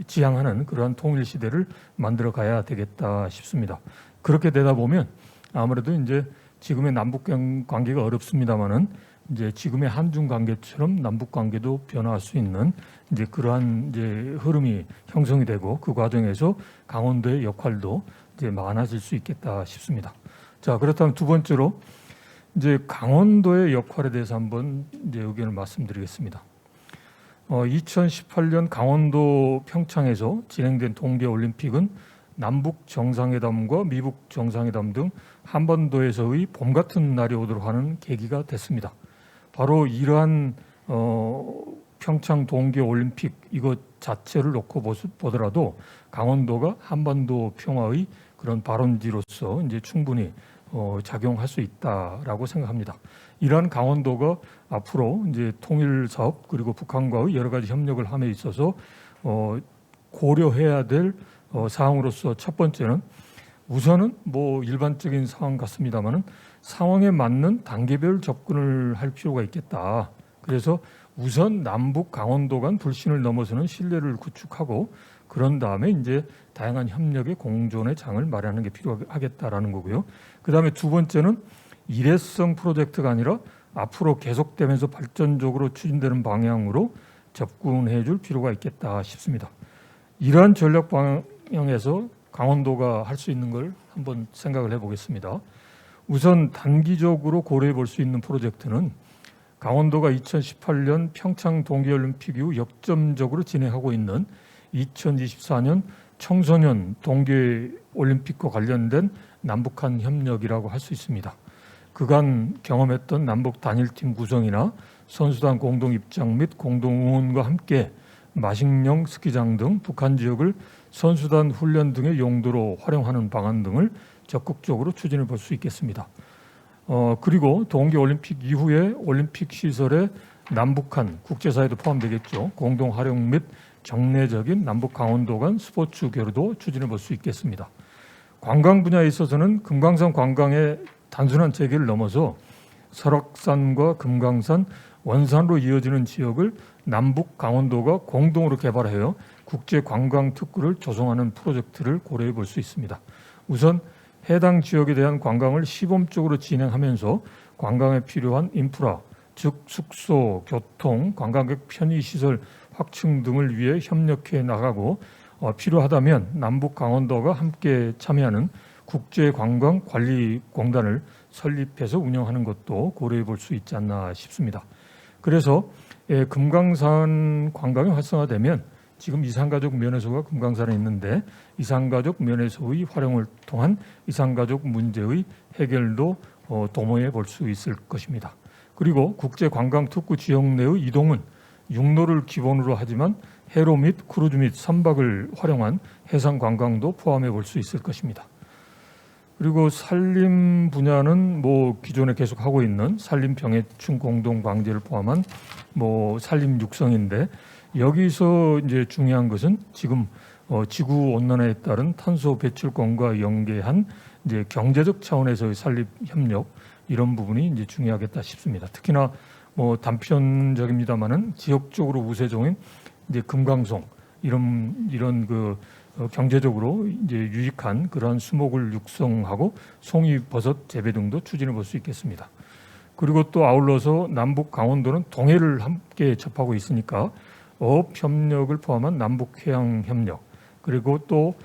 지향하는 그러한 통일 시대를 만들어 가야 되겠다 싶습니다. 그렇게 되다 보면 아무래도 이제 지금의 남북 관계가 어렵습니다만은 이제 지금의 한중 관계처럼 남북 관계도 변화할 수 있는 이제 그러한 이제 흐름이 형성이 되고, 그 과정에서 강원도의 역할도 이제 많아질 수 있겠다 싶습니다. 자, 그렇다면 두 번째로 이제 강원도의 역할에 대해서 한번 이제 의견을 말씀드리겠습니다. 2018년 강원도 평창에서 진행된 동계올림픽은 남북 정상회담과 미북 정상회담 등 한반도에서의 봄 같은 날이 오도록 하는 계기가 됐습니다. 바로 이러한 평창 동계올림픽 이것 자체를 놓고 보더라도 강원도가 한반도 평화의 그런 발원지로서 이제 충분히 작용할 수 있다라고 생각합니다. 이러한 강원도가 앞으로 이제 통일 사업 그리고 북한과의 여러 가지 협력을 함에 있어서 고려해야 될 사항으로서 첫 번째는 우선은 뭐 일반적인 상황 같습니다만은 상황에 맞는 단계별 접근을 할 필요가 있겠다. 그래서 우선 남북 강원도 간 불신을 넘어서는 신뢰를 구축하고 그런 다음에 이제 다양한 협력의 공존의 장을 마련하는 게 필요하겠다라는 거고요. 그다음에 두 번째는 일회성 프로젝트가 아니라 앞으로 계속되면서 발전적으로 추진되는 방향으로 접근해 줄 필요가 있겠다 싶습니다. 이러한 전략 방향에서 강원도가 할 수 있는 걸 한번 생각을 해보겠습니다. 우선 단기적으로 고려해 볼 수 있는 프로젝트는 강원도가 2018년 평창 동계올림픽 이후 역점적으로 진행하고 있는 2024년 청소년 동계올림픽과 관련된 남북한 협력이라고 할 수 있습니다. 그간 경험했던 남북 단일팀 구성이나 선수단 공동 입장 및 공동 응원과 함께 마식령 스키장 등 북한 지역을 선수단 훈련 등의 용도로 활용하는 방안 등을 적극적으로 추진해 볼 수 있겠습니다. 그리고 동계올림픽 이후에 올림픽 시설에 남북한 국제사회도 포함되겠죠. 공동 활용 및 정례적인 남북 강원도 간 스포츠 교류도 추진해 볼 수 있겠습니다. 관광 분야에 있어서는 금강산 관광의 단순한 재개를 넘어서 설악산과 금강산, 원산으로 이어지는 지역을 남북 강원도가 공동으로 개발하여 국제 관광 특구를 조성하는 프로젝트를 고려해 볼 수 있습니다. 우선 해당 지역에 대한 관광을 시범적으로 진행하면서 관광에 필요한 인프라, 즉 숙소, 교통, 관광객 편의시설 확충 등을 위해 협력해 나가고 필요하다면 남북 강원도가 함께 참여하는 국제관광관리공단을 설립해서 운영하는 것도 고려해 볼 수 있지 않나 싶습니다. 그래서 금강산 관광이 활성화되면 지금 이산가족 면회소가 금강산에 있는데 이산가족 면회소의 활용을 통한 이산가족 문제의 해결도 도모해 볼 수 있을 것입니다. 그리고 국제관광특구 지역 내의 이동은 육로를 기본으로 하지만 해로 및 크루즈 및 선박을 활용한 해상관광도 포함해 볼 수 있을 것입니다. 그리고 산림 분야는 뭐 기존에 계속 하고 있는 산림 병해충 공동 방제를 포함한 뭐 산림 육성인데 여기서 이제 중요한 것은 지금 지구 온난화에 따른 탄소 배출권과 연계한 이제 경제적 차원에서의 산림 협력 이런 부분이 이제 중요하겠다 싶습니다. 특히나 뭐 단편적입니다만은 지역적으로 우세종인 이제 금강송 이런 그 경제적으로 이제 유익한 그러한 수목을 육성하고 송이버섯 재배 등도 추진해 볼 수 있겠습니다. 그리고 또 아울러서 남북 강원도는 동해를 함께 접하고 있으니까 어업 협력을 포함한 남북 해양 협력 그리고 또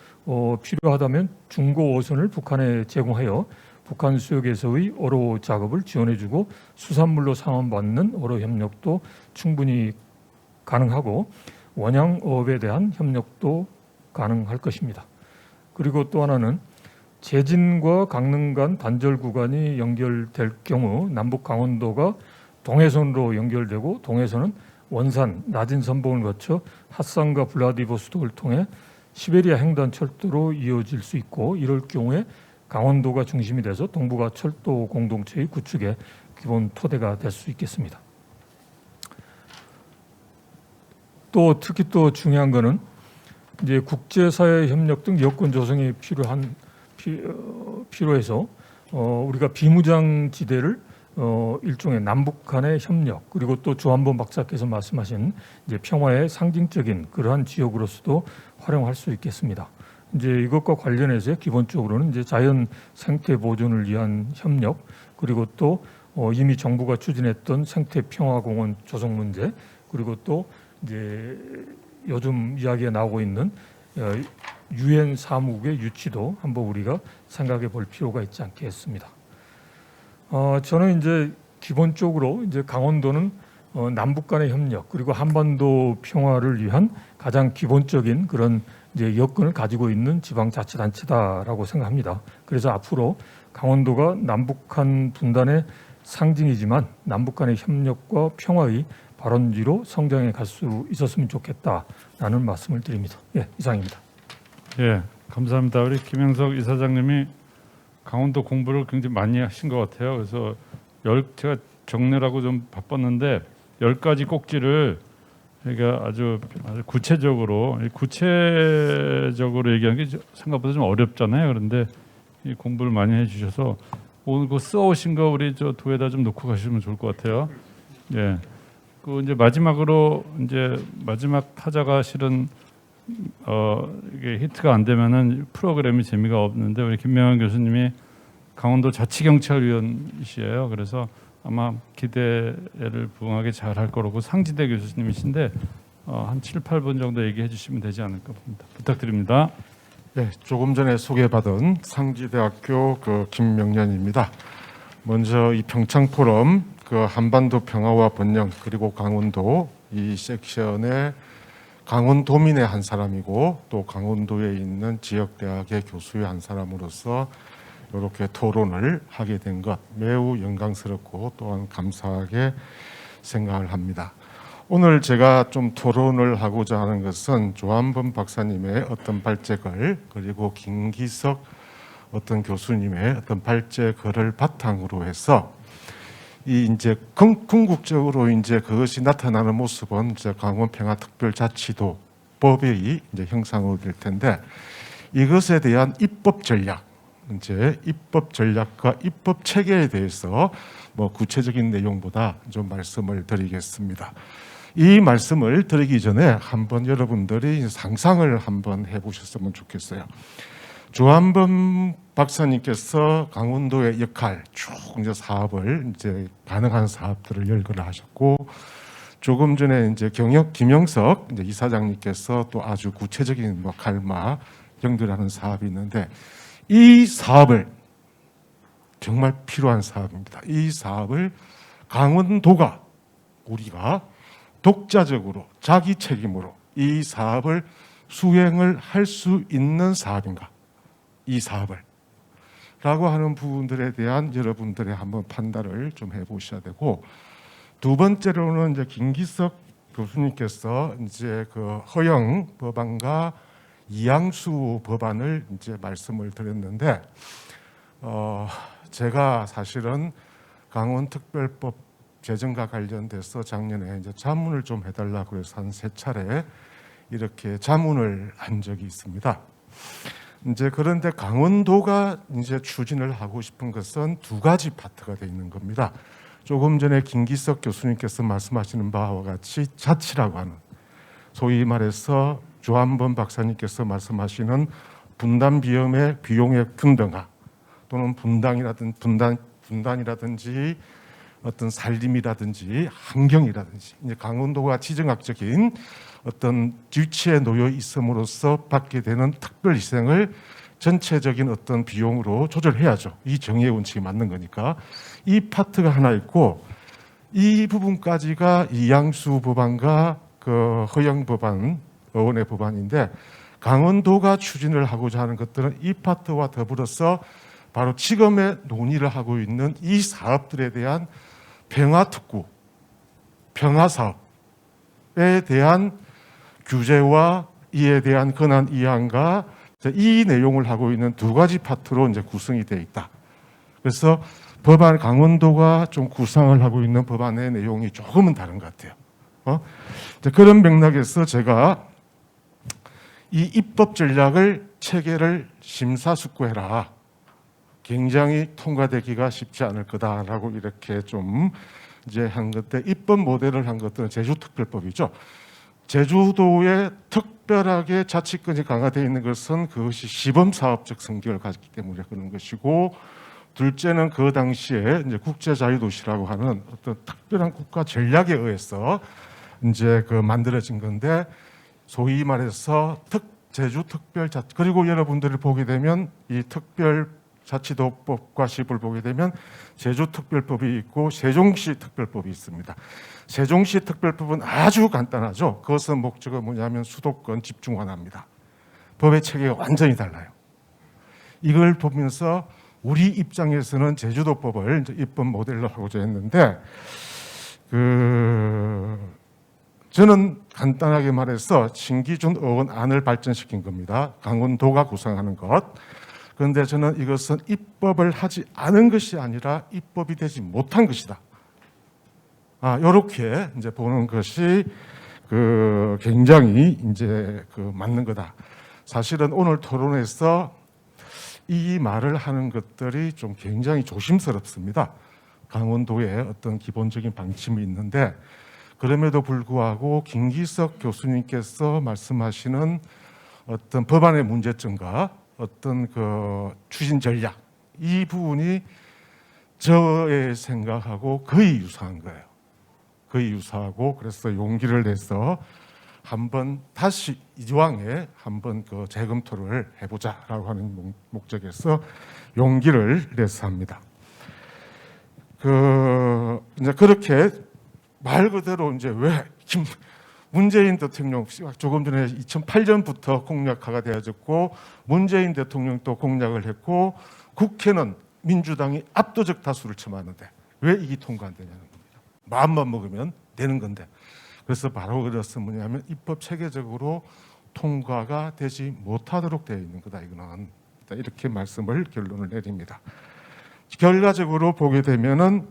필요하다면 중고 오선을 북한에 제공하여 북한 수역에서의 어로 작업을 지원해주고 수산물로 상환받는 어로 협력도 충분히 가능하고 원양 어업에 대한 협력도 가능할 것입니다. 그리고 또 하나는 제진과 강릉 간 단절 구간이 연결될 경우 남북 강원도가 동해선으로 연결되고 동해선은 원산, 낮은 선봉을 거쳐 핫산과 블라디보스톡을 통해 시베리아 횡단 철도로 이어질 수 있고 이럴 경우에 강원도가 중심이 돼서 동북아 철도 공동체의 구축의 기본 토대가 될 수 있겠습니다. 또 특히 또 중요한 거는 이제 국제사회 협력 등 여건 조성이 필요해서 우리가 비무장지대를 일종의 남북 간의 협력 그리고 또 조한범 박사께서 말씀하신 이제 평화의 상징적인 그러한 지역으로서도 활용할 수 있겠습니다. 이제 이것과 관련해서 기본적으로는 이제 자연 생태 보존을 위한 협력 그리고 또 이미 정부가 추진했던 생태 평화공원 조성 문제 그리고 또 이제 요즘 이야기가 나오고 있는 유엔 사무국의 유치도 한번 우리가 생각해 볼 필요가 있지 않겠습니다. 저는 이제 기본적으로 이제 강원도는 남북 간의 협력 그리고 한반도 평화를 위한 가장 기본적인 그런 이제 여건을 가지고 있는 지방자치단체다라고 생각합니다. 그래서 앞으로 강원도가 남북한 분단의 상징이지만 남북 간의 협력과 평화의 발원지로 성장해 갈 수 있었으면 좋겠다라는 말씀을 드립니다. 예, 이상입니다. 예, 감사합니다. 우리 김영석 이사장님이 강원도 공부를 굉장히 많이 하신 것 같아요. 그래서 제가 정리라고 좀 바빴는데 10가지 꼭지를 그러니까 아주 구체적으로 얘기하는 게 생각보다 좀 어렵잖아요. 그런데 이 공부를 많이 해주셔서 오늘 그 써오신 거 우리 저 도에다 좀 놓고 가시면 좋을 것 같아요. 예. 그 이제 마지막으로 이제 마지막 타자가 실은 이게 히트가 안 되면은 프로그램이 재미가 없는데 우리 김명환 교수님이 강원도 자치경찰위원이시에요. 그래서 아마 기대를 부응하게 잘 할 거라고 상지대 교수님이신데 한 7, 8분 정도 얘기해 주시면 되지 않을까 봅니다. 부탁드립니다. 네, 조금 전에 소개받은 상지대학교 김명년입니다. 먼저 이 평창 포럼 한반도 평화와 번영 그리고 강원도 이 섹션의 강원도민의 한 사람이고 또 강원도에 있는 지역대학의 교수의 한 사람으로서 이렇게 토론을 하게 된 것 매우 영광스럽고 또한 감사하게 생각을 합니다. 오늘 제가 좀 토론을 하고자 하는 것은 조한범 박사님의 어떤 발제글 그리고 김기석 어떤 교수님의 어떤 발제글을 바탕으로 해서 이제 궁극적으로 이제 그것이 나타나는 모습은 이제 강원평화특별자치도 법이 이제 형성될 텐데 이것에 대한 입법 전략, 이제 입법 전략과 입법 체계에 대해서 뭐 구체적인 내용보다 좀 말씀을 드리겠습니다. 이 말씀을 드리기 전에 한번 여러분들이 상상을 한번 해보셨으면 좋겠어요. 조한범 박사님께서 강원도의 역할 쭉 이제 사업을 이제 가능한 사업들을 열거를 하셨고 조금 전에 이제 김영석 이제 이사장님께서 또 아주 구체적인 뭐 갈마 연결하는 사업이 있는데 이 사업을 정말 필요한 사업입니다. 이 사업을 강원도가 우리가 독자적으로 자기 책임으로 이 사업을 수행을 할 수 있는 사업인가? 이 사업을 라고 하는 부분들에 대한 여러분들의 한번 판단을 좀 해보셔야 되고 두 번째로는 이제 김기석 교수님께서 이제 허영 법안과 이양수 법안을 이제 말씀을 드렸는데 제가 사실은 강원특별법 제정과 관련돼서 작년에 이제 자문을 좀 해달라고 해서 한 3차례 이렇게 자문을 한 적이 있습니다. 이제 그런데 강원도가 이제 추진을 하고 싶은 것은 두 가지 파트가 되어 있는 겁니다. 조금 전에 김기석 교수님께서 말씀하시는 바와 같이 자치라고 하는 소위 말해서 조한범 박사님께서 말씀하시는 분단 비용의 균등화 또는 분단이라든지 어떤 살림이라든지 환경이라든지 이제 강원도가 지정학적인 어떤 주체에 놓여 있음으로써 받게 되는 특별 희생을 전체적인 어떤 비용으로 조절해야죠. 이 정의의 원칙이 맞는 거니까. 이 파트가 하나 있고 이 부분까지가 이양수 법안과 그 허영 법안, 의원의 법안인데 강원도가 추진을 하고자 하는 것들은 이 파트와 더불어서 바로 지금의 논의를 하고 있는 이 사업들에 대한 평화특구, 평화사업에 대한 규제와 이에 대한 권한 이양과 이 내용을 하고 있는 두 가지 파트로 이제 구성이 되어 있다. 그래서 법안 강원도가 좀 구상을 하고 있는 법안의 내용이 조금은 다른 것 같아요. 그런 맥락에서 제가 이 입법 전략을 체계를 심사숙고해라. 굉장히 통과되기가 쉽지 않을 거다라고 이렇게 좀 이제 한 건데 입법 모델을 한 것들은 제주특별법이죠. 제주도에 특별하게 자치권이 강화되어 있는 것은 그것이 시범사업적 성격을 가졌기 때문에 그런 것이고 둘째는 그 당시에 이제 국제자유도시라고 하는 어떤 특별한 국가 전략에 의해서 이제 그 만들어진 건데 소위 말해서 제주특별자치 그리고 여러분들이 보게 되면 이 특별자치도법과 시법을 보게 되면 제주특별법이 있고 세종시 특별법이 있습니다. 세종시 특별법은 아주 간단하죠. 그것은 목적은 뭐냐면 수도권 집중 완화입니다. 법의 체계가 완전히 달라요. 이걸 보면서 우리 입장에서는 제주도법을 이제 입법 모델로 하고자 했는데 저는 간단하게 말해서 신기준 의원 안을 발전시킨 겁니다. 강원도가 구성하는 것. 그런데 저는 이것은 입법을 하지 않은 것이 아니라 입법이 되지 못한 것이다. 이렇게 이제 보는 것이 굉장히 이제 맞는 거다. 사실은 오늘 토론에서 이 말을 하는 것들이 좀 굉장히 조심스럽습니다. 강원도에 어떤 기본적인 방침이 있는데 그럼에도 불구하고 김기석 교수님께서 말씀하시는 어떤 법안의 문제점과 어떤 그 추진 전략 이 부분이 저의 생각하고 거의 유사한 거예요. 거의 유사하고 그래서 용기를 내서 한번 다시 이왕에 한번 그 재검토를 해보자라고 하는 목적에서 용기를 내서 합니다. 이제 그렇게 말 그대로 이제 왜 문재인 대통령 조금 전에 2008년부터 공약화가 되어졌고 문재인 대통령도 공약을 했고 국회는 민주당이 압도적 다수를 점하는데 왜 이게 통과 안 되냐는 겁니다. 마음만 먹으면 되는 건데 그래서 바로 그래서 뭐냐면 입법 체계적으로 통과가 되지 못하도록 되어 있는 거다. 이거는 이렇게 말씀을 결론을 내립니다. 결과적으로 보게 되면은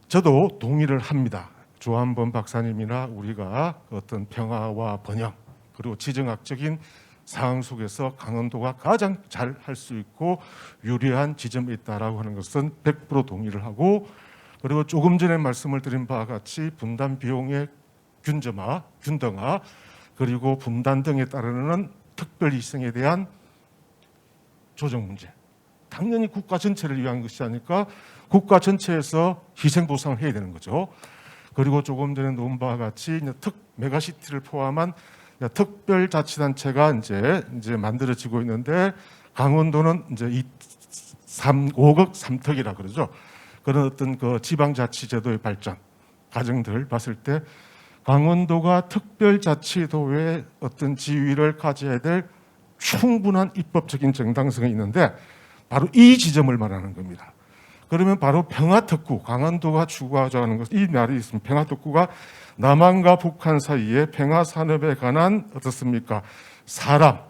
저도 동의를 합니다. 조한범 박사님이나 우리가 어떤 평화와 번영 그리고 지정학적인 상황 속에서 강원도가 가장 잘 할 수 있고 유리한 지점이 있다라고 하는 것은 100% 동의를 하고 그리고 조금 전에 말씀을 드린 바와 같이 분담 비용의 균등화 그리고 분담 등에 따르는 특별 희생에 대한 조정 문제 당연히 국가 전체를 위한 것이 아니까 국가 전체에서 희생 보상을 해야 되는 거죠. 그리고 조금 전에 놓은 바와 같이 메가시티를 포함한 특별자치단체가 이제 만들어지고 있는데 강원도는 이제 5억 3턱이라 그러죠. 그런 어떤 그 지방자치제도의 발전 과정들 봤을 때 강원도가 특별자치도의 어떤 지위를 가져야 될 충분한 입법적인 정당성이 있는데 바로 이 지점을 말하는 겁니다. 그러면 바로 평화특구, 강원도가 추구하자 하는 것, 이 말이 있으면 평화특구가 남한과 북한 사이에 평화산업에 관한 어떻습니까? 사람,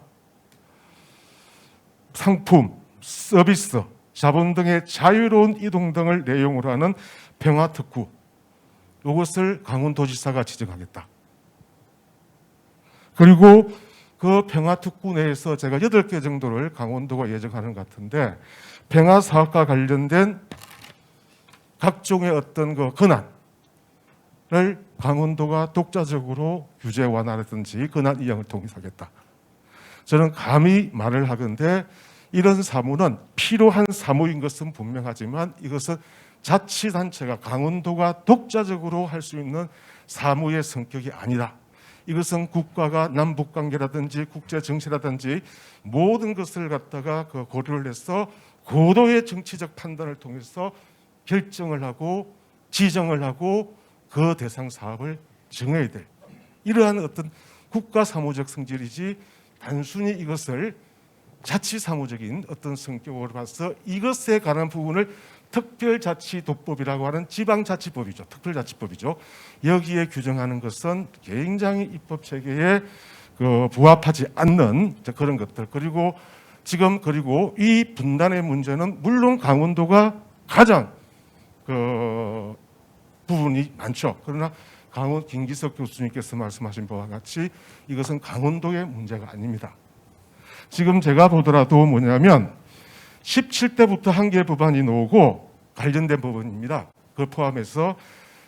상품, 서비스, 자본 등의 자유로운 이동 등을 내용으로 하는 평화특구, 이것을 강원도지사가 지정하겠다. 그리고 그 평화특구 내에서 제가 8개 정도를 강원도가 예정하는 것 같은데 평화사업과 관련된 각종의 어떤 그 권한을 강원도가 독자적으로 규제 완화라든지 권한 이양을 통해서하겠다. 저는 감히 말을 하건대 이런 사무는 필요한 사무인 것은 분명하지만 이것은 자치단체가 강원도가 독자적으로 할 수 있는 사무의 성격이 아니다. 이것은 국가가 남북 관계라든지 국제 정세라든지 모든 것을 갖다가 그 고려를 해서 고도의 정치적 판단을 통해서 결정을 하고 지정을 하고 그 대상 사업을 정해야 될 이러한 어떤 국가 사무적 성질이지 단순히 이것을 자치 사무적인 어떤 성격으로 봐서 이것에 관한 부분을 특별자치도법이라고 하는 지방자치법이죠. 특별자치법이죠. 여기에 규정하는 것은 굉장히 입법 체계에 그 부합하지 않는 그런 것들. 그리고 이 분단의 문제는 물론 강원도가 가장 그 부분이 많죠. 그러나 김기석 교수님께서 말씀하신 바와 같이 이것은 강원도의 문제가 아닙니다. 지금 제가 보더라도 뭐냐면 17대부터 한 개의 법안이 나오고 관련된 법안입니다. 그걸 포함해서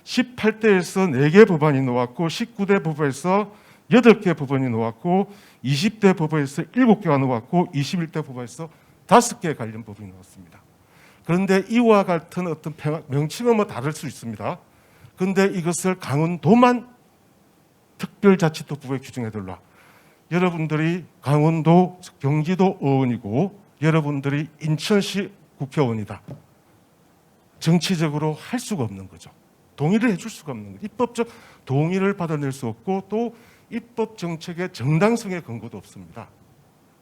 18대에서 4개 법안이 나왔고 19대 법에서 8개 법안이 나왔고 20대 법에서 7개가 나왔고 21대 법에서 5개의 관련 법이 나왔습니다. 그런데 이와 같은 어떤 명칭은 뭐 다를 수 있습니다. 그런데 이것을 강원도만 특별자치도법에 규정해달라. 여러분들이 강원도 경기도 의원이고 여러분들이 인천시 국회의원이다. 정치적으로 할 수가 없는 거죠. 동의를 해줄 수가 없는 거죠. 입법적 동의를 받아낼 수 없고 또 입법 정책의 정당성의 근거도 없습니다.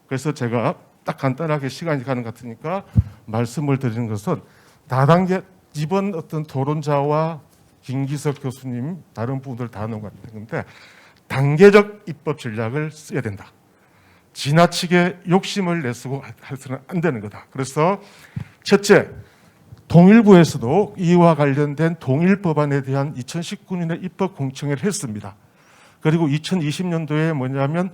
그래서 제가 딱 간단하게 시간이 가는 것 같으니까 말씀을 드리는 것은 다단계 이번 어떤 토론자와 김기석 교수님 다른 부분들 다 나온 것 같은데 단계적 입법 전략을 써야 된다. 지나치게 욕심을 내쓰고 해서는 안 되는 거다. 그래서 첫째, 통일부에서도 이와 관련된 통일법안에 대한 2019년에 입법 공청회를 했습니다. 그리고 2020년도에 뭐냐면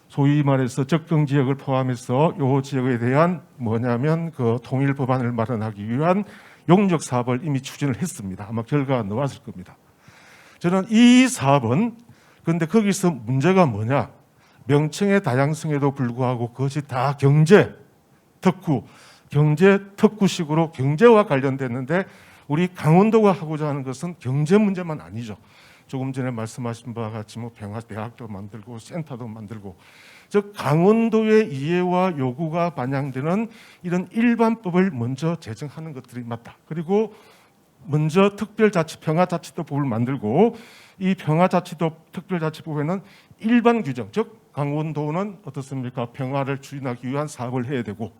소위 말해서 적정 지역을 포함해서 이 지역에 대한 뭐냐면 그 통일법안을 마련하기 위한 용역 사업을 이미 추진을 했습니다. 아마 결과가 나왔을 겁니다. 저는 이 사업은 그런데 거기서 문제가 뭐냐? 명칭의 다양성에도 불구하고 그것이 다 경제 특구식으로 경제와 관련됐는데 우리 강원도가 하고자 하는 것은 경제 문제만 아니죠. 조금 전에 말씀하신 바와 같이 뭐 병합대학도 만들고 센터도 만들고 즉 강원도의 이해와 요구가 반영되는 이런 일반법을 먼저 제정하는 것들이 맞다. 그리고 먼저 평화자치도법을 만들고 이 특별자치법에는 일반 규정, 즉 강원도는 어떻습니까? 평화를 추진하기 위한 사업을 해야 되고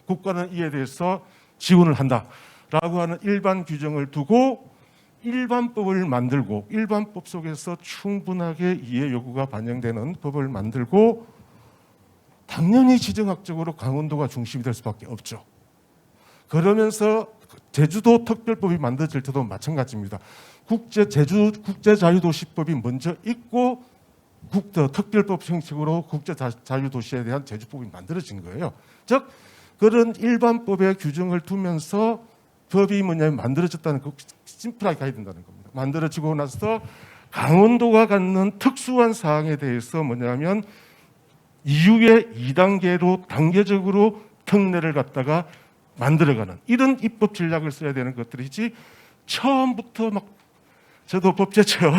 국가는 이에 대해서 지원을 한다라고 하는 일반 규정을 두고 일반법을 만들고 일반법 속에서 충분하게 이해 요구가 반영되는 법을 만들고 당연히 지정학적으로 강원도가 중심이 될 수밖에 없죠. 그러면서 제주도 특별법이 만들어질 때도 마찬가지입니다. 국제자유도시법이 먼저 있고 특별법 형식으로 국제자유도시에 대한 제주법이 만들어진 거예요. 즉 그런 일반법의 규정을 두면서 법이 뭐냐면 만들어졌다는 그 심플하게 가야 된다는 겁니다. 만들어지고 나서 강원도가 갖는 특수한 사항에 대해서 뭐냐면 이후에 2단계로 단계적으로 특례를 갖다가 만들어가는 이런 입법 전략을 써야 되는 것들이지 처음부터 막 저도 법제처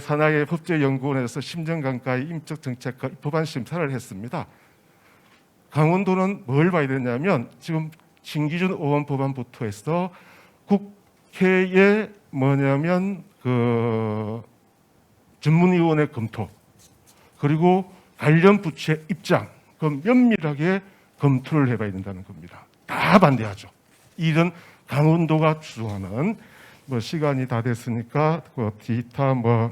산하의 법제연구원에서 심정강가의 임적정책과 법안 심사를 했습니다. 강원도는 뭘 봐야 되냐면 지금 신기준 의원 법안부터 해서 국회에 뭐냐면 그 전문위원회 검토 그리고 관련 부처의 입장 그 면밀하게 검토를 해봐야 된다는 겁니다. 다 반대하죠. 이런 강원도가 주장하는 뭐 시간이 다 됐으니까 그 기타 뭐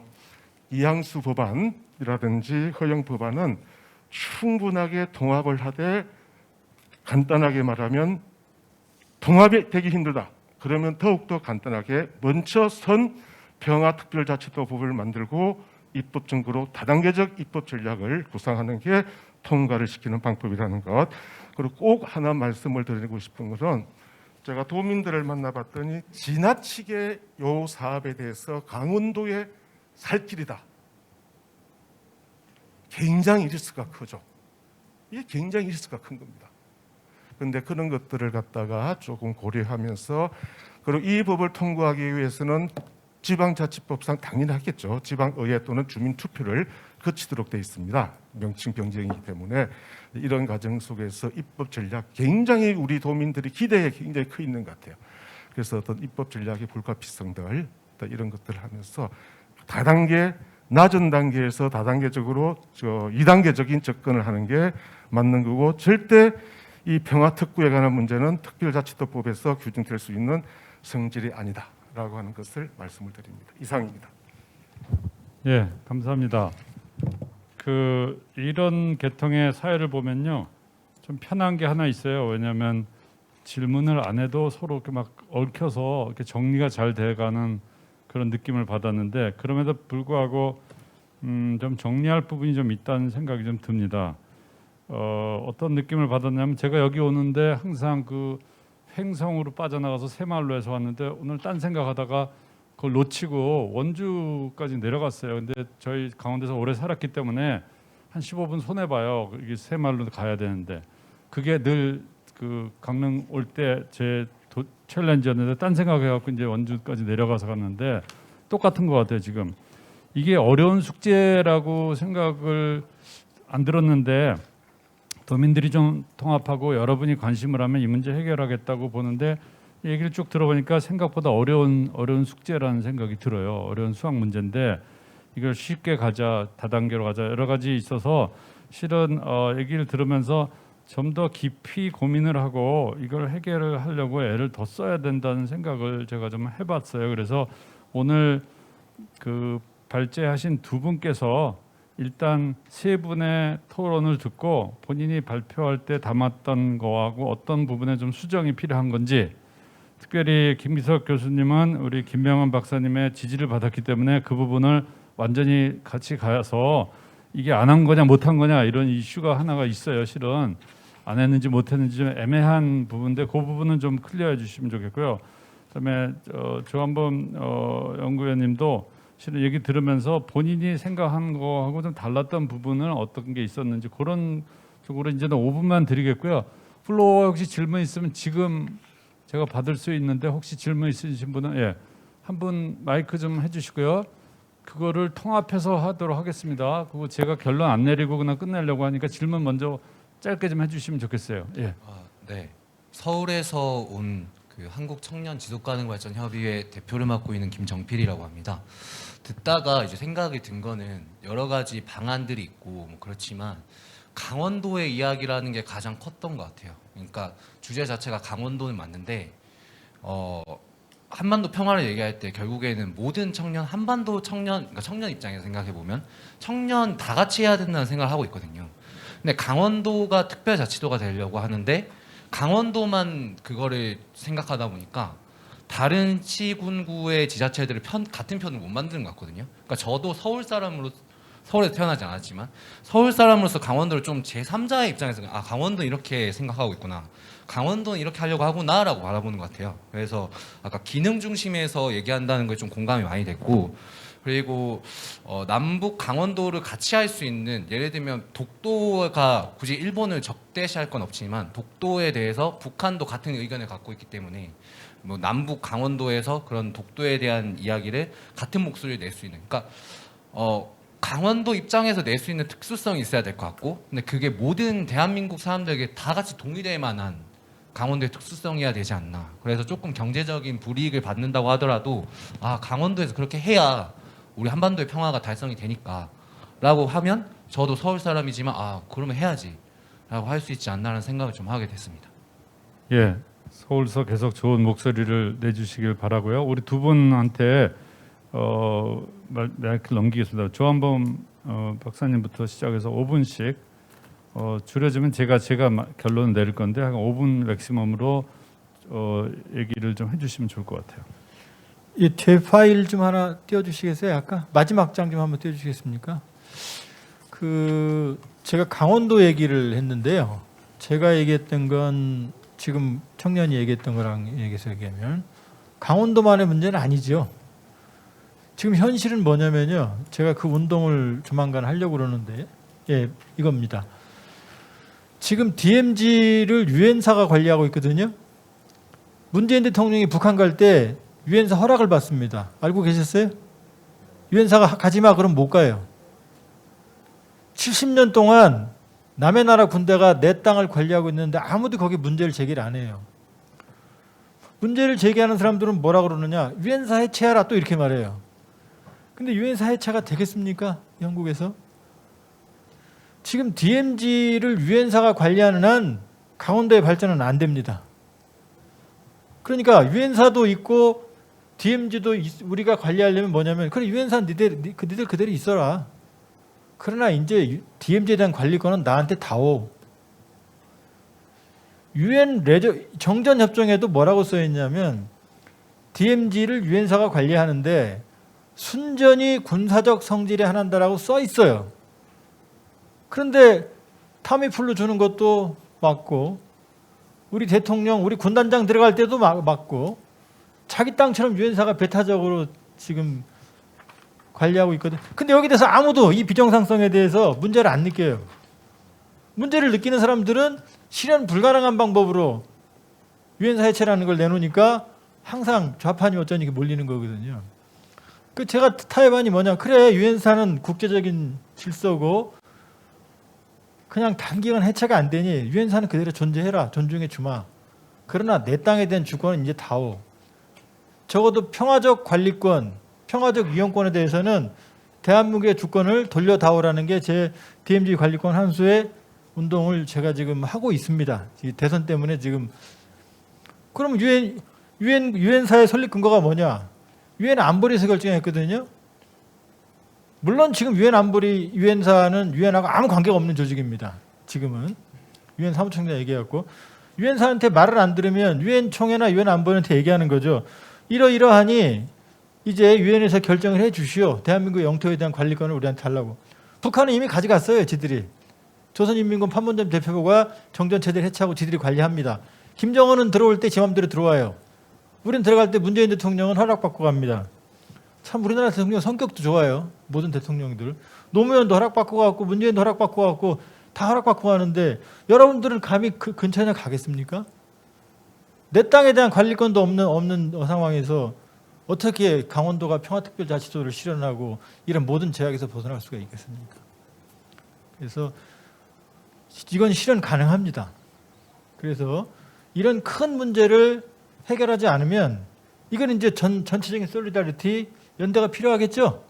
이항수 법안이라든지 허용 법안은 충분하게 통합을 하되 간단하게 말하면 통합이 되기 힘들다. 그러면 더욱더 간단하게 먼저 평화특별자치도법을 만들고 입법 정도로 다단계적 입법 전략을 구상하는 게 통과를 시키는 방법이라는 것. 그리고 꼭 하나 말씀을 드리고 싶은 것은 제가 도민들을 만나봤더니 지나치게 이 사업에 대해서 강원도의 살 길이다. 굉장히 리스크가 크죠. 이게 굉장히 리스크가 큰 겁니다. 그런데 그런 것들을 갖다가 조금 고려하면서 그리고 이 법을 통과하기 위해서는 지방자치법상 당연히 하겠죠. 지방의회 또는 주민투표를 거치도록 되어 있습니다. 명칭 변경이기 때문에 이런 과정 속에서 입법 전략 굉장히 우리 도민들이 기대에 굉장히 커 있는 것 같아요. 그래서 어떤 입법 전략의 불가피성들 이런 것들을 하면서 다단계 낮은 단계에서 다단계적으로 2단계적인 접근을 하는 게 맞는 거고 절대 이 평화특구에 관한 문제는 특별자치도법에서 규정될 수 있는 성질이 아니다라고 하는 것을 말씀을 드립니다. 이상입니다. 예, 감사합니다. 이런 계통의 사회를 보면요, 좀 편한 게 하나 있어요. 왜냐하면 질문을 안 해도 서로 이렇게 막 얽혀서 이렇게 정리가 잘 돼가는 그런 느낌을 받았는데 그럼에도 불구하고 좀 정리할 부분이 좀 있다는 생각이 좀 듭니다. 어떤 느낌을 받았냐면 제가 여기 오는데 항상 그 횡성으로 빠져나가서 새마을로에서 왔는데 오늘 딴 생각하다가 그걸 놓치고 원주까지 내려갔어요. 근데 저희 강원도에서 오래 살았기 때문에 한 15분 손해 봐요. 이게 새마을로 가야 되는데 그게 늘 그 강릉 올 때 제 챌린지였는데 딴 생각해갖고 이제 원주까지 내려가서 갔는데 똑같은 것 같아요. 지금 이게 어려운 숙제라고 생각을 안 들었는데 도민들이 좀 통합하고 여러분이 관심을 하면 이 문제 해결하겠다고 보는데 얘기를 쭉 들어보니까 생각보다 어려운 숙제라는 생각이 들어요. 어려운 수학 문제인데 이걸 쉽게 가자, 다단계로 가자 여러 가지 있어서 실은 얘기를 들으면서 좀 더 깊이 고민을 하고 이걸 해결을 하려고 애를 더 써야 된다는 생각을 제가 좀 해봤어요. 그래서 오늘 그 발제하신 두 분께서 일단 세 분의 토론을 듣고 본인이 발표할 때 담았던 거하고 어떤 부분에 좀 수정이 필요한 건지 특별히 김기석 교수님은 우리 김명환 박사님의 지지를 받았기 때문에 그 부분을 완전히 같이 가서 이게 안 한 거냐 못 한 거냐 이런 이슈가 하나가 있어요. 실은 안 했는지 못 했는지 좀 애매한 부분인데 그 부분은 좀 클리어해 주시면 좋겠고요. 그다음에 조한범 연구위원님도 실은 얘기 들으면서 본인이 생각한 거하고 좀 달랐던 부분은 어떤 게 있었는지 그런 쪽으로 이제는 5분만 드리겠고요. 플로어 혹시 질문 있으면 지금 제가 받을 수 있는데 혹시 질문 있으신 분은 한 분 마이크 좀 해주시고요. 그거를 통합해서 하도록 하겠습니다. 그거 제가 결론 안 내리고 그냥 끝내려고 하니까 질문 먼저 짧게 좀 해주시면 좋겠어요. 예. 네. 서울에서 온 그 한국 청년 지속가능발전 협의회 대표를 맡고 있는 김정필이라고 합니다. 듣다가 이제 생각이 든 거는 여러 가지 방안들이 있고 뭐 그렇지만 강원도의 이야기라는 게 가장 컸던 것 같아요. 그러니까 주제 자체가 강원도는 맞는데 한반도 평화를 얘기할 때 결국에는 모든 청년, 한반도 청년, 그러니까 청년 입장에서 생각해 보면 청년 다 같이 해야 된다는 생각을 하고 있거든요. 근데 강원도가 특별자치도가 되려고 하는데 강원도만 그거를 생각하다 보니까 다른 시군구의 지자체들을 같은 편을 못 만드는 것 같거든요. 그러니까 저도 서울 사람으로 서울에서 태어나지 않았지만 서울 사람으로서 강원도를 좀 제3자의 입장에서 강원도 이렇게 생각하고 있구나. 강원도는 이렇게 하려고 하구나라고 바라보는 것 같아요. 그래서 아까 기능 중심에서 얘기한다는 거에 좀 공감이 많이 됐고 그리고 남북 강원도를 같이 할 수 있는 예를 들면 독도가 굳이 일본을 적대시할 건 없지만 독도에 대해서 북한도 같은 의견을 갖고 있기 때문에 뭐 남북 강원도에서 그런 독도에 대한 이야기를 같은 목소리를 낼 수 있는 그러니까 강원도 입장에서 낼 수 있는 특수성이 있어야 될 것 같고 근데 그게 모든 대한민국 사람들에게 다 같이 동의될 만한 강원도의 특수성이어야 되지 않나. 그래서 조금 경제적인 불이익을 받는다고 하더라도 강원도에서 그렇게 해야 우리 한반도의 평화가 달성이 되니까 라고 하면 저도 서울 사람이지만 그러면 해야지 라고 할 수 있지 않나라는 생각을 좀 하게 됐습니다. 예, 서울서 계속 좋은 목소리를 내주시길 바라고요. 우리 두 분한테 마이크를 넘기겠습니다. 조한범 박사님부터 시작해서 5분씩 줄여주면 제가 결론을 내릴 건데 한 5분 맥시멈으로 얘기를 좀 해주시면 좋을 것 같아요. 이 제 파일 좀 하나 띄워주시겠어요? 아까 마지막 장 좀 한번 띄워주시겠습니까? 제가 강원도 얘기를 했는데요. 제가 얘기했던 건 지금 청년이 얘기했던 거랑 얘기하면 강원도만의 문제는 아니죠. 지금 현실은 뭐냐면요. 제가 그 운동을 조만간 하려고 그러는데 이겁니다. 지금 DMZ를 유엔사가 관리하고 있거든요. 문재인 대통령이 북한 갈 때 유엔사 허락을 받습니다. 알고 계셨어요? 유엔사가 가지마 그럼 못 가요. 70년 동안 남의 나라 군대가 내 땅을 관리하고 있는데 아무도 거기 문제를 제기를 안 해요. 문제를 제기하는 사람들은 뭐라 그러느냐? 유엔사 해체하라 또 이렇게 말해요. 근데 유엔사 해체가 되겠습니까? 영국에서? 지금 DMZ를 유엔사가 관리하는 한 강원도의 발전은 안 됩니다. 그러니까 유엔사도 있고 DMZ도 우리가 관리하려면 뭐냐면 그래 유엔사 니들 그대로 있어라. 그러나 이제 DMZ에 대한 관리권은 나한테 다오. 유엔 정전 협정에도 뭐라고 써 있냐면 DMZ를 유엔사가 관리하는데 순전히 군사적 성질에 한한다라고 써 있어요. 그런데 타미풀로 주는 것도 맞고 우리 대통령, 우리 군단장 들어갈 때도 맞고 자기 땅처럼 유엔사가 배타적으로 지금 관리하고 있거든. 근데 여기 대해서 아무도 이 비정상성에 대해서 문제를 안 느껴요. 문제를 느끼는 사람들은 실현 불가능한 방법으로 유엔사 해체라는 걸 내놓으니까 항상 좌판이 어쩌니 몰리는 거거든요. 그 제가 타협안이 뭐냐? 그래 유엔사는 국제적인 질서고 그냥 단기간 해체가 안 되니 유엔사는 그대로 존재해라. 존중해 주마. 그러나 내 땅에 대한 주권은 이제 다오. 적어도 평화적 관리권, 평화적 이용권에 대해서는 대한민국의 주권을 돌려다오라는 게 제 DMZ 관리권 환수의 운동을 제가 지금 하고 있습니다. 대선 때문에 지금. 그럼 유엔사의 설립 근거가 뭐냐? 유엔 안보리에서 결정했거든요. 물론 지금 유엔사는 유엔하고 아무 관계가 없는 조직입니다. 지금은 유엔 사무총장 얘기했고 유엔사한테 말을 안 들으면 유엔 총회나 유엔 안보리한테 얘기하는 거죠. 이러이러하니 이제 유엔에서 결정을 해 주시오. 대한민국 영토에 대한 관리권을 우리한테 달라고. 북한은 이미 가져갔어요. 지들이. 조선인민군 판문점 대표부가 정전체제를 해체하고 지들이 관리합니다. 김정은은 들어올 때 제 맘대로 들어와요. 우린 들어갈 때 문재인 대통령은 허락받고 갑니다. 참 우리나라 대통령 성격도 좋아요. 모든 대통령들. 노무현도 허락받고 갔고 문재인도 허락받고 갔고 다 허락받고 가는데 여러분들은 감히 그 근처에 가겠습니까? 내 땅에 대한 관리권도 없는 상황에서 어떻게 강원도가 평화특별자치도를 실현하고 이런 모든 제약에서 벗어날 수가 있겠습니까? 그래서 이건 실현 가능합니다. 그래서 이런 큰 문제를 해결하지 않으면 이건 이제 전체적인 솔리다리티 연대가 필요하겠죠.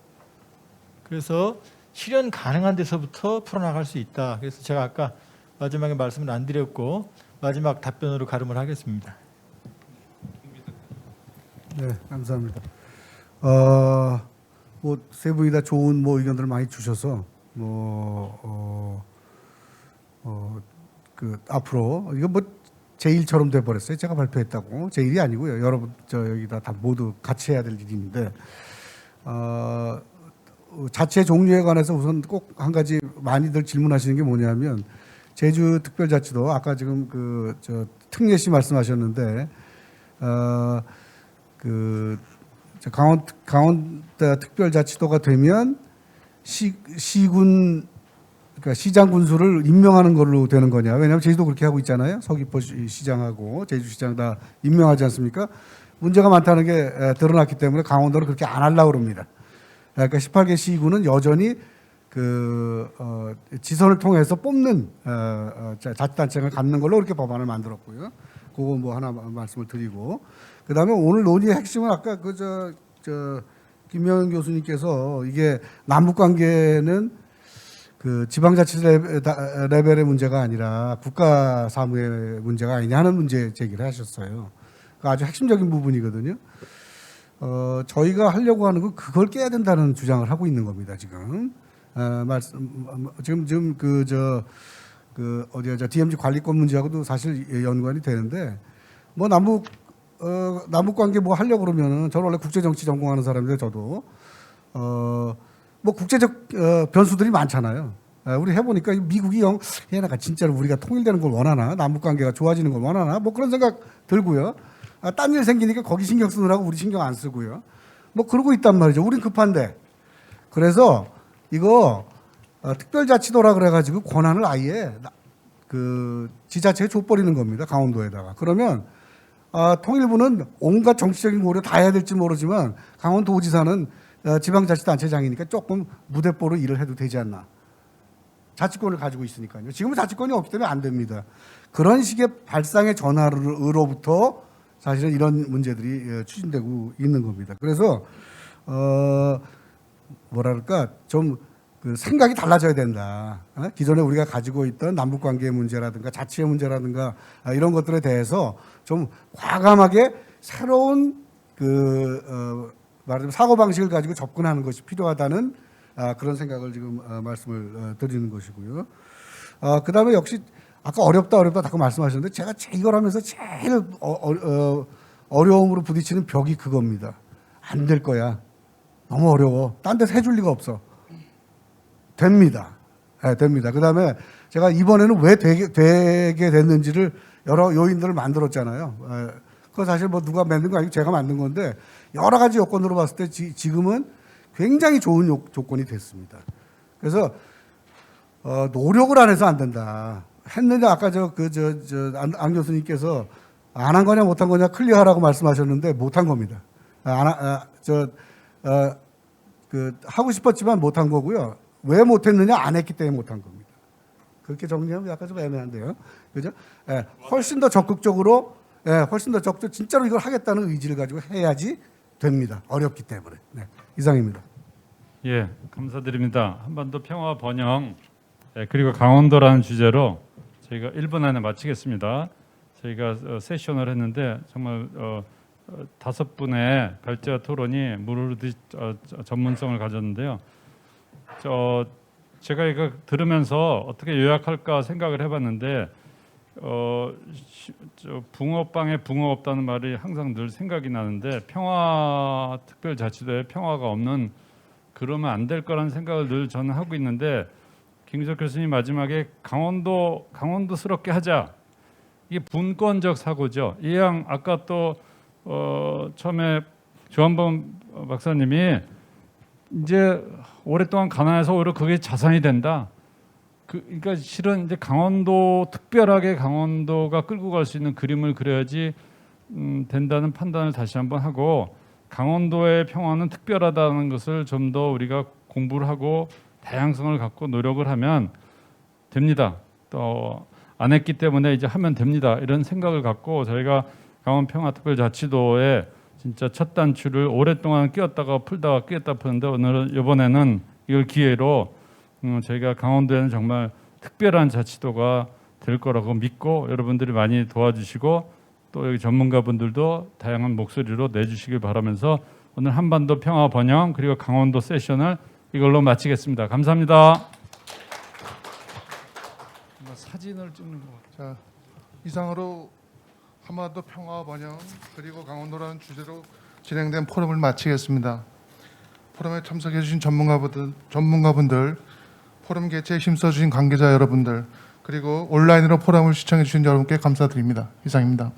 그래서 실현 가능한 데서부터 풀어나갈 수 있다. 그래서 제가 아까 마지막에 말씀을 안 드렸고 마지막 답변으로 가름을 하겠습니다. 네, 감사합니다. 뭐 세 분이 다 좋은 뭐 의견들을 많이 주셔서 그 앞으로 이거 뭐 제1처럼 돼 버렸어요. 제가 발표했다고. 제1이 아니고요. 여러분 여기다 다 모두 같이 해야 될 일인데 자체 종류에 관해서 우선 꼭 한 가지 많이들 질문하시는 게 뭐냐면 제주 특별자치도 아까 지금 특례 씨 말씀하셨는데 강원 특별자치도가 되면 시군 그러니까 시장 군수를 임명하는 걸로 되는 거냐? 왜냐하면 제주도 그렇게 하고 있잖아요. 서귀포 시장하고 제주시장 다 임명하지 않습니까? 문제가 많다는 게 드러났기 때문에 강원도를 그렇게 안 하려고 그럽니다. 그러니까 18개 시군은 여전히 지선을 통해서 뽑는 자치단체를 갖는 걸로 그렇게 법안을 만들었고요. 그거 뭐 하나 말씀을 드리고 그다음에 오늘 논의의 핵심은 아까 김명현 교수님께서 이게 남북 관계는 그 지방자치 레벨의 문제가 아니라 국가 사무의 문제가 아니냐 하는 문제 제기를 하셨어요. 아주 핵심적인 부분이거든요. 저희가 하려고 하는 건 그걸 깨야 된다는 주장을 하고 있는 겁니다. 지금 지금 DMZ 관리권 문제하고도 사실 연관이 되는데 뭐 남북 관계 뭐 하려고 그러면은 저는 원래 국제 정치 전공하는 사람인데 저도 뭐 국제적 변수들이 많잖아요. 우리 해보니까 미국이 얘네가 진짜로 우리가 통일되는 걸 원하나, 남북 관계가 좋아지는 걸 원하나, 뭐 그런 생각 들고요. 딴 일 생기니까 거기 신경 쓰느라고 우리 신경 안 쓰고요. 뭐 그러고 있단 말이죠. 우린 급한데. 그래서 이거 특별자치도라 그래가지고 권한을 아예 그 지자체에 줘버리는 겁니다. 강원도에다가. 그러면 통일부는 온갖 정치적인 고려 다 해야 될지 모르지만 강원도지사는 지방자치단체장이니까 조금 무대뽀로 일을 해도 되지 않나. 자치권을 가지고 있으니까요. 지금은 자치권이 없기 때문에 안 됩니다. 그런 식의 발상의 전환으로부터 사실은 이런 문제들이 추진되고 있는 겁니다. 그래서 뭐랄까 좀 그 생각이 달라져야 된다. 기존에 우리가 가지고 있던 남북관계의 문제라든가 자치의 문제라든가 이런 것들에 대해서 좀 과감하게 새로운 말하자면 사고 방식을 가지고 접근하는 것이 필요하다는 그런 생각을 지금 말씀을 드리는 것이고요. 그다음에 역시 아까 어렵다 자꾸 말씀하셨는데 제가 이걸 하면서 제일 어려움으로 부딪히는 벽이 그겁니다. 안 될 거야. 너무 어려워. 딴 데서 해줄 리가 없어. 됩니다. 네, 됩니다. 그다음에 제가 이번에는 왜 되게 됐는지를 여러 요인들을 만들었잖아요. 그거 사실 뭐 누가 만든 거 아니고 제가 만든 건데 여러 가지 요건으로 봤을 때 지금은 굉장히 좋은 조건이 됐습니다. 그래서 노력을 안 해서 안 된다. 했는데 아까 안 교수님께서 안 한 거냐 못 한 거냐 클리어하라고 말씀하셨는데 못 한 겁니다. 하고 싶었지만 못 한 거고요. 왜 못했느냐? 안 했기 때문에 못한 겁니다. 그렇게 정리하면 약간 좀 애매한데요. 그죠? 훨씬 더 적극적으로, 진짜로 이걸 하겠다는 의지를 가지고 해야지 됩니다. 어렵기 때문에. 네, 이상입니다. 예, 감사드립니다. 한반도 평화 번영 그리고 강원도라는 주제로 저희가 1분 안에 마치겠습니다. 저희가 세션을 했는데 정말 5분의 발제와 토론이 무르르듯 전문성을 가졌는데요. 제가 이거 들으면서 어떻게 요약할까 생각을 해봤는데 붕어빵에 붕어 없다는 말이 항상 늘 생각이 나는데 평화특별자치도에 평화가 없는 그러면 안 될 거라는 생각을 늘 저는 하고 있는데 김기석 교수님 마지막에 강원도스럽게 하자. 이게 분권적 사고죠. 이양 아까 또 처음에 조한범 박사님이 이제 오랫동안 가난해서 오히려 그게 자산이 된다. 그러니까 실은 이제 특별하게 강원도가 끌고 갈 수 있는 그림을 그려야지 된다는 판단을 다시 한번 하고 강원도의 평화는 특별하다는 것을 좀 더 우리가 공부를 하고 다양성을 갖고 노력을 하면 됩니다. 또 안 했기 때문에 이제 하면 됩니다. 이런 생각을 갖고 저희가 강원평화특별자치도에 진짜 첫 단추를 오랫동안 끼웠다가 풀다가 끼웠다 푸는데 이번에는 이걸 기회로 저희가 강원도에는 정말 특별한 자치도가 될 거라고 믿고 여러분들이 많이 도와주시고 또 여기 전문가분들도 다양한 목소리로 내주시길 바라면서 오늘 한반도 평화 번영 그리고 강원도 세션을 이걸로 마치겠습니다. 감사합니다. 사진을 찍는 거. 자, 이상으로 한반도 평화 번영 그리고 강원도라는 주제로 진행된 포럼을 마치겠습니다. 포럼에 참석해 주신 전문가분들, 포럼 개최에 힘써 주신 관계자 여러분들, 그리고 온라인으로 포럼을 시청해 주신 여러분께 감사드립니다. 이상입니다.